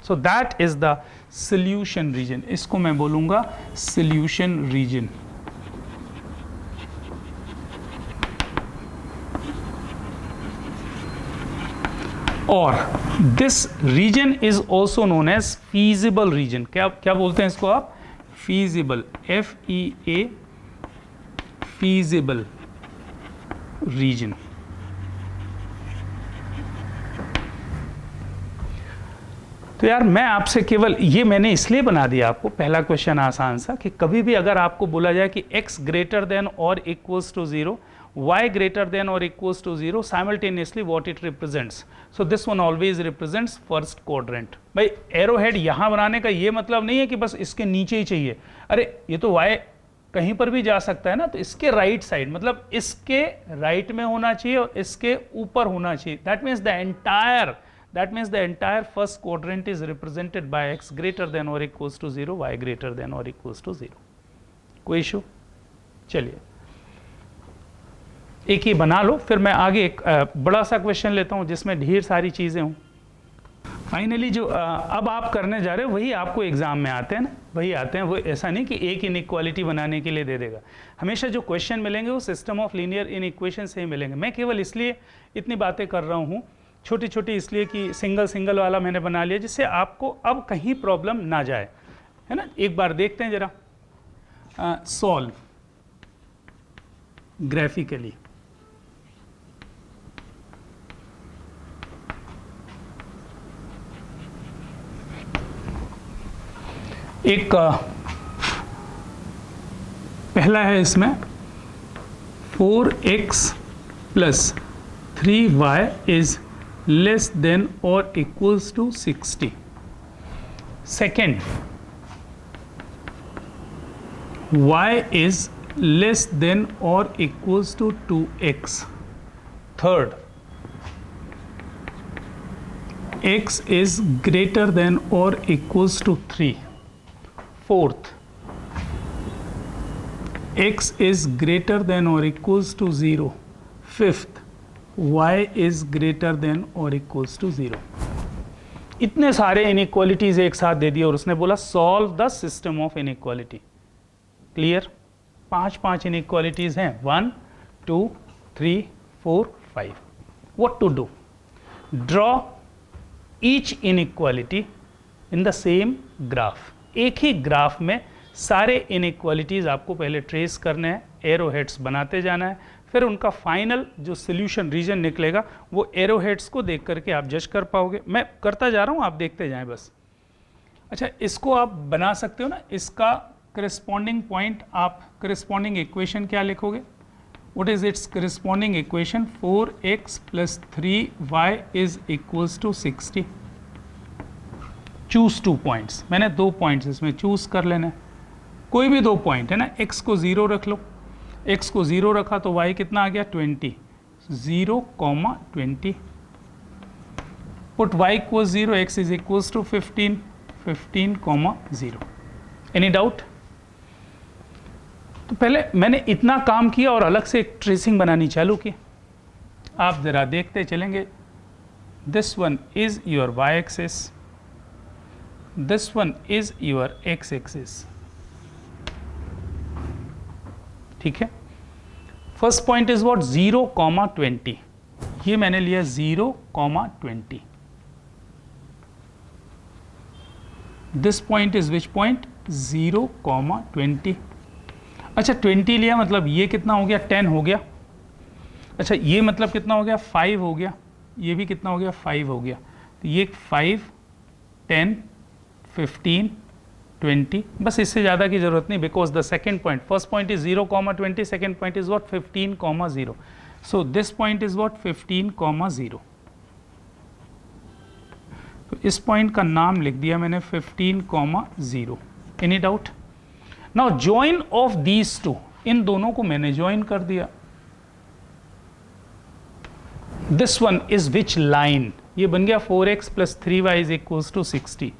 So that is the solution region, इसको मैं बोलूंगा सोल्यूशन रीजन। और this region is also known as feasible region. क्या क्या बोलते हैं इसको आप? Feasible, FEA, feasible region. तो यार मैं आपसे केवल ये मैंने इसलिए बना दिया आपको पहला क्वेश्चन आसान सा, कि कभी भी अगर आपको बोला जाए कि x ग्रेटर देन और equals to 0, y greater than और equals to 0, simultaneously what it represents. So this one always represents first quadrant. भाई एरो हेड यहाँ बनाने का ये मतलब नहीं है कि बस इसके नीचे ही चाहिए, अरे ये तो y कहीं पर भी जा सकता है ना, तो इसके राइट साइड मतलब इसके राइट में होना चाहिए और इसके ऊपर होना चाहिए। That means the entire first quadrant is represented by x greater than और equals to 0, y greater than और इक्वल्स टू 0। कोई इशू? चलिए एक ही बना लो, फिर मैं आगे एक बड़ा सा क्वेश्चन लेता हूं जिसमें ढेर सारी चीजें हों। फाइनली जो अब आप करने जा रहे हो वही आपको एग्जाम में आते हैं ना, वही आते हैं। वो ऐसा नहीं कि एक इनइक्वालिटी बनाने के लिए दे देगा। हमेशा जो क्वेश्चन मिलेंगे वो सिस्टम ऑफ लीनियर इनइक्वेशन से ही मिलेंगे। मैं केवल इसलिए इतनी बातें कर रहा हूँ छोटी छोटी, इसलिए कि सिंगल वाला मैंने बना लिया जिससे आपको अब कहीं प्रॉब्लम ना जाए, है ना। एक बार देखते हैं जरा सॉल्व ग्राफिकली। एक पहला है इसमें 4x plus 3y is less than और equals to 60। Second, y is less than और equals to 2x। Third, x is greater than or equals to 3. Fourth, x is greater than or equals to 0. Fifth, y is greater than or equals to 0. इतने सारे inequalities एक साथ दे दिए और उसने बोला solve the system of inequality. Clear? 5 inequalities हैं, 1 2 3 4 5। What to do? Draw each inequality in the same graph. एक ही ग्राफ में सारे इनइक्वालिटीज आपको पहले ट्रेस करने हैं, एरो हेड्स बनाते जाना है, फिर उनका फाइनल जो सोल्यूशन रीजन निकलेगा वो एरो हेड्स को देख करके आप जज कर पाओगे। मैं करता जा रहा हूँ, आप देखते जाएं बस। अच्छा, इसको आप बना सकते हो ना, इसका करस्पॉन्डिंग पॉइंट आप करस्पॉन्डिंग इक्वेशन क्या लिखोगे? What is its corresponding equation? 4x plus 3y is equals to 60. Choose 2 points. मैंने 2 points इसमें चूज कर लेना है, कोई भी 2 पॉइंट है ना। x को 0 रख लो, x को 0 रखा तो y कितना आ गया? 20, 0, 20. Put y equals 0, x is equals to 15, 15, 0. Any doubt? तो पहले मैंने इतना काम किया और अलग से एक ट्रेसिंग बनानी चालू की। आप ज़रा देखते चलेंगे। This one is your y axis, this one is your x axis. ठीक है। First point is what? 0, 20। ये मैंने लिया 0, 20। This point is which point? 0, 20। अच्छा, 20 लिया मतलब ये कितना हो गया? 10 हो गया। अच्छा, ये मतलब कितना हो गया? 5 हो गया। ये भी कितना हो गया? 5 हो गया। तो ये 5, 10, 15, 20, बस इससे ज़्यादा की ज़रूरत नहीं, because the second point, first point is 0, 20, second point is what? 15, 0। So this point is what? 15, 0। तो इस पॉइंट का नाम लिख दिया मैंने 15, 0। Any doubt? Now join of these two, इन दोनों को मैंने ज्वाइन कर दिया। This one is which line? ये बन गया 4x plus 3y is equals to 60।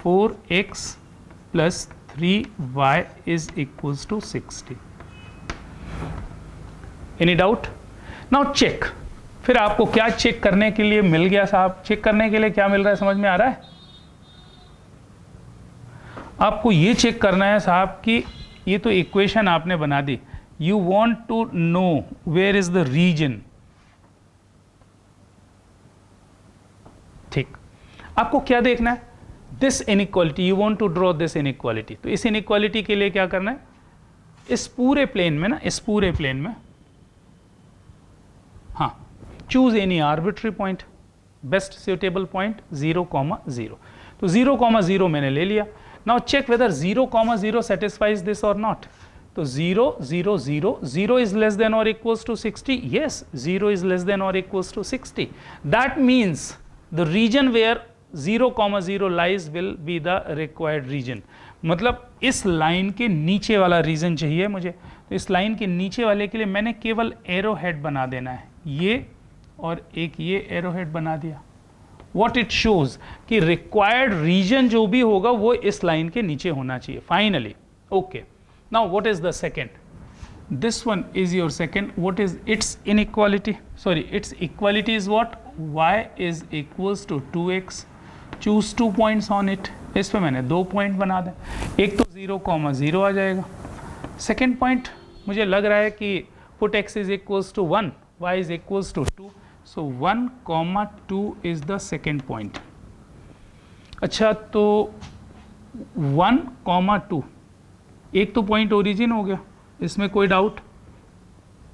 4x plus 3y is equals to 60। Any doubt? Now check. फिर आपको क्या चेक करने के लिए मिल गया साहब? चेक करने के लिए क्या मिल रहा है, समझ में आ रहा है? आपको ये चेक करना है साहब कि ये तो इक्वेशन आपने बना दी, you want to know where is the region. आपको क्या देखना है, this inequality, you want to draw this inequality. तो इस इनइक्वालिटी के लिए क्या करना है, इस पूरे प्लेन में ना, इस पूरे प्लेन में, हाँ, choose any arbitrary point, best suitable point 0,0। तो 0,0 मैंने ले लिया। Now check whether 0,0 satisfies this और नॉट। तो 0, 0, 0, 0 is less than or equals to 60. Yes, 0 is less than or equals to 60. That means the region where 0,0 lies will be the required region. मतलब इस line के नीचे वाला reason चाहिए मुझे। तो इस लाइन के नीचे वाले के लिए मैंने केवल एरो हेड बना देना है, ये और एक ये एरो हेड बना दिया। What it shows कि required region जो भी होगा वो इस लाइन के नीचे होना चाहिए finally. Okay, now what is the second? This one is your second. What is its inequality? Sorry, its equality is what? Y is equals to 2x. Choose 2 points on it. इस पे मैंने 2 point बना दें। एक तो 0,0 आ जाएगा। Second point मुझे लग रहा है कि put x is equals to 1, y is equals to 2. So 1,2 is the second point. अच्छा, तो 1,2 एक तो पॉइंट ओरिजिन हो गया, इसमें कोई डाउट।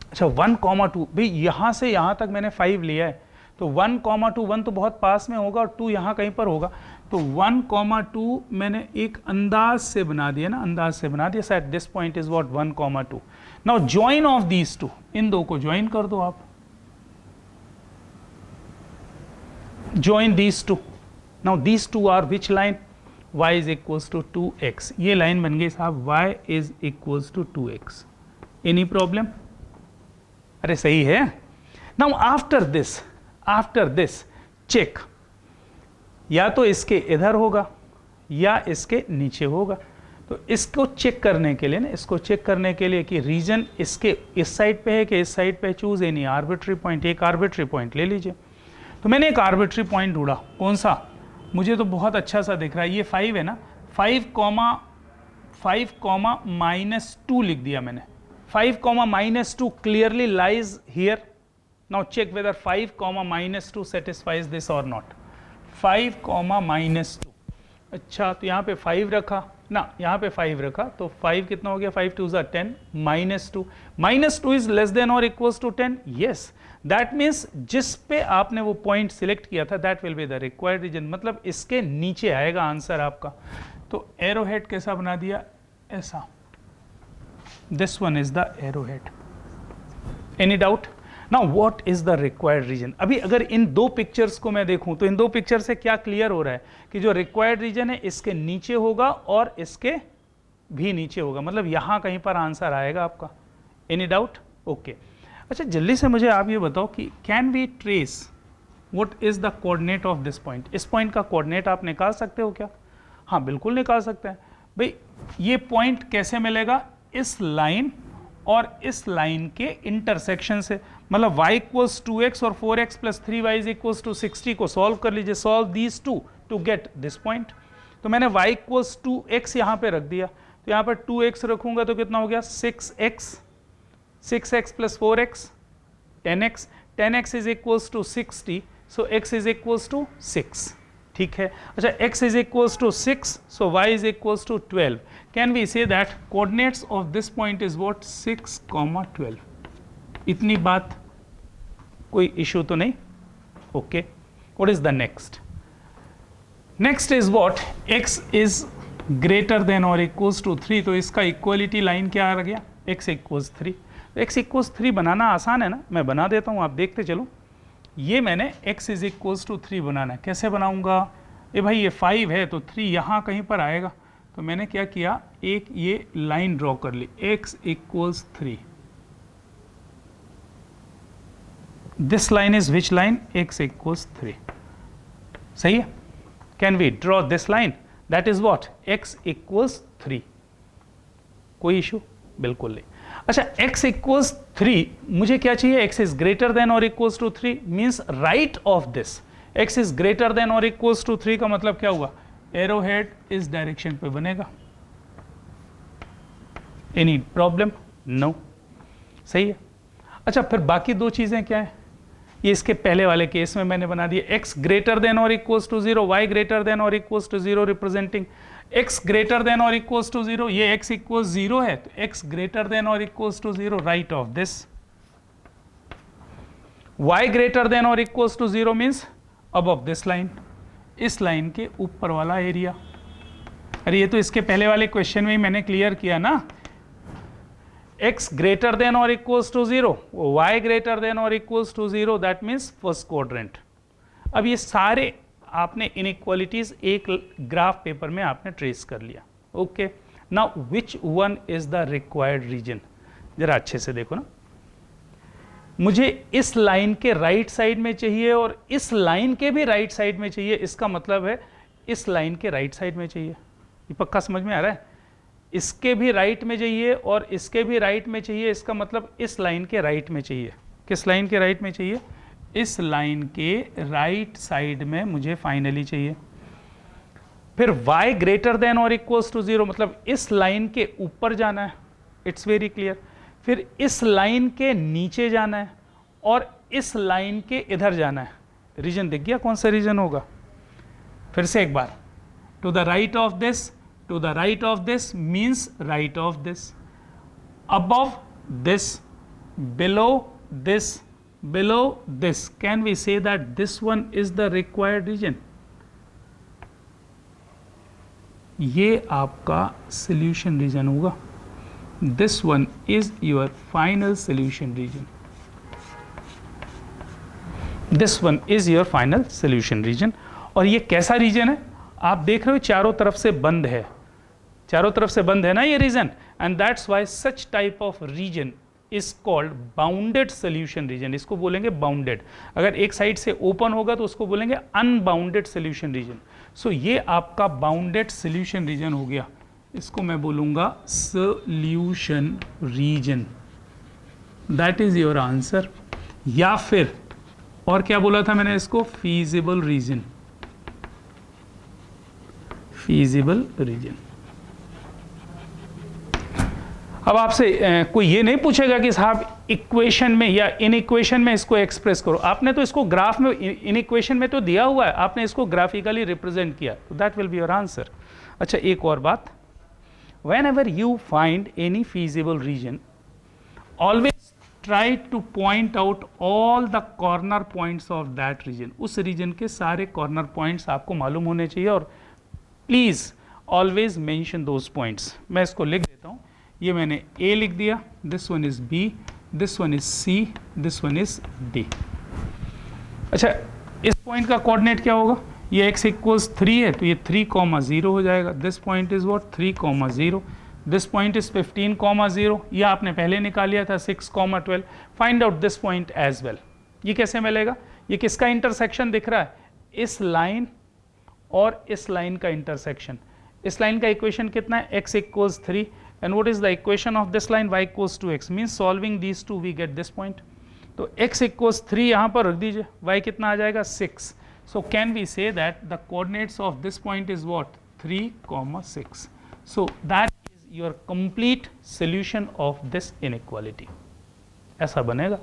अच्छा 1,2 भाई यहाँ से यहाँ तक मैंने 5 लिया है, तो 1,2, 1 तो बहुत पास में होगा और 2 यहाँ कहीं पर होगा। तो 1,2 मैंने एक अंदाज से बना दिया ना, अंदाज से बना दिया। Set this point is what 1,2। Now join of these two, इन दो को ज्वाइन कर दो आप, join these two. Now these two are which line? y is equals to 2x। ये लाइन बन गई साहब, y is equals to 2x। Any problem? अरे सही है। नाउ आफ्टर दिस चेक, या तो इसके इधर होगा या इसके नीचे होगा। तो इसको चेक करने के लिए ना, इसको चेक करने के लिए कि रीजन इसके इस साइड पे है कि इस साइड पे, चूज एनी आर्बिट्री पॉइंट। एक आर्बिट्री पॉइंट ले लीजिए। तो मैंने एक आर्बिट्री पॉइंट ढूंढा, कौन सा? मुझे तो बहुत अच्छा सा दिख रहा है, ये 5 है ना, 5, -2 लिख दिया मैंने। 5, -2 clearly lies here. Now check whether 5, -2 satisfies this और नॉट। 5, -2। अच्छा, तो यहाँ पे 5 रखा ना, यहाँ पे 5 रखा, तो 5 कितना हो गया? 5 2 ज़ा 10, -2 इज लेस देन और equals to 10। Yes, that means जिस पे आपने वो पॉइंट सिलेक्ट किया था that will be the required region, मतलब इसके नीचे आएगा आंसर आपका। तो एरो हेड कैसा बना दिया? ऐसा। This one is the arrow head. Any doubt? Now what is the required region? अभी अगर इन दो पिक्चर्स को मैं देखूं तो इन दो पिक्चर से क्या क्लियर हो रहा है कि जो रिक्वायर्ड रीजन है इसके नीचे होगा और इसके भी नीचे होगा, मतलब यहां कहीं पर आंसर आएगा आपका। Any doubt? ओके। अच्छा, जल्दी से मुझे आप ये बताओ कि can we trace what is the coordinate of this point? इस पॉइंट का कोऑर्डिनेट आप निकाल सकते हो क्या? हाँ, बिल्कुल निकाल सकते हैं। भाई ये पॉइंट कैसे मिलेगा? इस लाइन और इस लाइन के इंटरसेक्शन से, मतलब y इक्वल्स 2x और 4x plus 3y is equals to 60 को सॉल्व कर लीजिए। Solve these two to get this point. तो मैंने y इक्वल्स 2x यहाँ पे रख दिया, तो यहाँ पर 2x रखूंगा तो कितना हो गया? 6x plus 4x 10x, 10x is equals to 60, so x is equals to 6। ठीक है। अच्छा, x is equals to 6, so y is equals to 12. Can we say that coordinates of this point is what? 6, 12. इतनी बात, कोई issue तो नहीं? Okay. What is the next? Next is what? x is greater than or equals to 3. तो इसका equality line क्या आ गया? x equals 3. x equals 3 बनाना आसान है ना, मैं बना देता हूँ, आप देखते चलो। ये मैंने x इज इक्वल्स टू 3 बनाना है। कैसे बनाऊंगा? ये भाई ये 5 है तो 3 यहाँ कहीं पर आएगा, तो मैंने क्या किया, एक ये लाइन ड्रॉ कर ली, x equals 3। This line is which line? x equals 3। सही है? Can we draw this line? That is what? x equals 3। कोई इशू? बिल्कुल नहीं। अच्छा, x इक्वल्स 3, मुझे क्या चाहिए? x इज ग्रेटर देन और equals to 3 means right of this. x is greater than और इक्वल्स टू 3 का मतलब क्या हुआ? एरो हेड इस डायरेक्शन पे बनेगा। Any problem? नो। सही है। अच्छा, फिर बाकी दो चीजें क्या है? ये इसके पहले वाले केस में मैंने बना दिया, x ग्रेटर देन और equals to 0, y greater than और equals to 0 representing x greater than और इक्वल्स टू 0, ये x इक्वल्स 0 है तो x ग्रेटर देन और equals to 0, right of this. y greater than और equals to 0 means above this line, इस line के ऊपर वाला एरिया। अरे ये तो इसके पहले वाले क्वेश्चन में ही मैंने क्लियर किया ना, x ग्रेटर देन और equals to 0, y greater than और equals to 0, that means first quadrant. अब ये सारे आपने इनइक्वालिटीज एक ग्राफ पेपर में आपने ट्रेस कर लिया। Okay, now which one is the required region, जरा अच्छे से देखो ना, मुझे इस लाइन के राइट साइड में चाहिए और इस लाइन के भी राइट साइड में चाहिए, इसका मतलब है इस लाइन के राइट साइड में चाहिए। ये पक्का समझ में आ रहा है? इसके भी राइट में चाहिए और इसके भी राइट में चाहिए, इसका मतलब इस लाइन के राइट में चाहिए। किस लाइन के राइट में चाहिए? इस लाइन के राइट साइड में मुझे फाइनली चाहिए। फिर y ग्रेटर देन और इक्वल्स टू 0, मतलब इस लाइन के ऊपर जाना है, इट्स वेरी क्लियर। फिर इस लाइन के नीचे जाना है और इस लाइन के इधर जाना है। रीजन दिख गया कौन सा रीजन होगा? फिर से एक बार, to the right of this, to the right of this means right of this, above this, below this, below this. Can we say that this one is the required region? ये आपका solution region होगा। This one is your final solution region. This one is your final solution region. और ये कैसा region है? आप देख रहे हो चारों तरफ से बंद है, चारों तरफ से बंद है ना ये region, and that's why such type of region is called bounded solution region. इसको बोलेंगे बाउंडेड। अगर एक साइड से ओपन होगा तो उसको बोलेंगे अनबाउंडेड सोल्यूशन रीजन। सो ये आपका बाउंडेड सोल्यूशन रीजन हो गया, इसको मैं बोलूंगा solution region. That is your answer. या फिर और क्या बोला था मैंने इसको? Feasible region, feasible region. अब आपसे कोई ये नहीं पूछेगा कि साहब इक्वेशन में या इन इक्वेशन में इसको एक्सप्रेस करो। आपने तो इसको ग्राफ में, इन इक्वेशन में तो दिया हुआ है, आपने इसको ग्राफिकली रिप्रेजेंट किया, तो that will be your answer. अच्छा, एक और बात, whenever you find any feasible region, always try to point out all the corner points of that region. उस रीजन के सारे कॉर्नर पॉइंट्स आपको मालूम होने चाहिए और please always mention those points. मैं इसको लिख देता हूँ, ये मैंने A लिख दिया, this one is B, this one is C, this one is D। अच्छा, इस पॉइंट का कोऑर्डिनेट क्या होगा? ये x इक्वल्स 3 है तो ये 3,0 हो जाएगा। This point is what? 3,0। This point is 15,0, ये आपने पहले निकाल लिया था 6,12। Find out this point as well. ये कैसे मिलेगा? ये किसका इंटरसेक्शन दिख रहा है? इस लाइन और इस लाइन का इंटरसेक्शन। इस लाइन का इक्वेशन कितना है? x equals 3, and what is the equation of this line? y equals to x, means solving these two we get this point. तो x equals 3 यहाँ पर रख दीजिए, y कितना आ जाएगा? 6. So can we say that the coordinates of this point is what? 3,6. So that is your complete solution of this inequality. ऐसा बनेगा।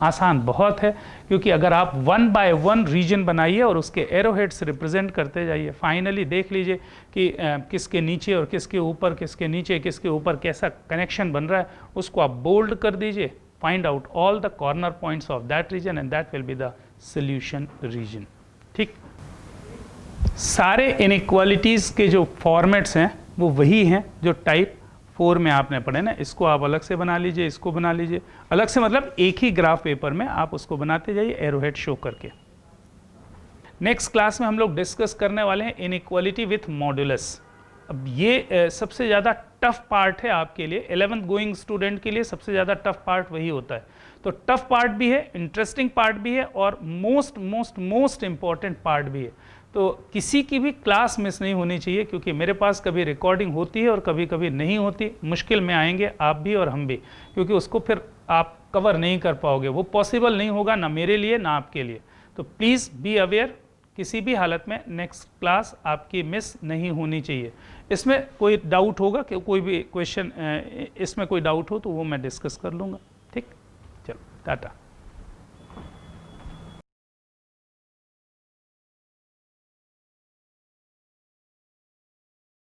आसान बहुत है, क्योंकि अगर आप 1 by 1 रीजन बनाइए और उसके एरोहेड्स रिप्रेजेंट करते जाइए, फाइनली देख लीजिए कि किसके नीचे और किसके ऊपर, किसके नीचे किसके ऊपर कैसा कनेक्शन बन रहा है, उसको आप बोल्ड कर दीजिए। Find out all the corner points of that region and that will be the solution region. ठीक, सारे इनइक्वालिटीज़ के जो फॉर्मेट्स हैं वो वही हैं जो टाइप 4 में आपने पढ़े ना। इसको आप अलग से बना लीजिए, इसको बना लीजिए, अलग से मतलब एक ही ग्राफ पेपर में आप उसको बनाते जाइए एरोहेड शो करके। नेक्स्ट क्लास में हम लोग डिस्कस करने वाले हैं इनइक्वालिटी विथ मॉड्यूलस। अब ये सबसे ज़्यादा टफ पार्ट है आपके लिए, 11th गोइंग स्टूडेंट के लिए सबसे ज़्यादा टफ पार्ट वही होता है। तो टफ पार्ट भी है, इंटरेस्टिंग पार्ट भी है और मोस्ट इम्पॉर्टेंट पार्ट भी है। तो किसी की भी क्लास मिस नहीं होनी चाहिए, क्योंकि मेरे पास कभी रिकॉर्डिंग होती है और कभी कभी नहीं होती। मुश्किल में आएंगे आप भी और हम भी, क्योंकि उसको फिर आप कवर नहीं कर पाओगे, वो पॉसिबल नहीं होगा ना मेरे लिए ना आपके लिए। तो प्लीज़ बी अवेयर, किसी भी हालत में नेक्स्ट क्लास आपकी मिस नहीं होनी चाहिए। इसमें कोई डाउट होगा कि कोई भी क्वेश्चन इसमें कोई डाउट हो तो वो मैं डिस्कस कर लूँगा। ठीक, चलो टाटा।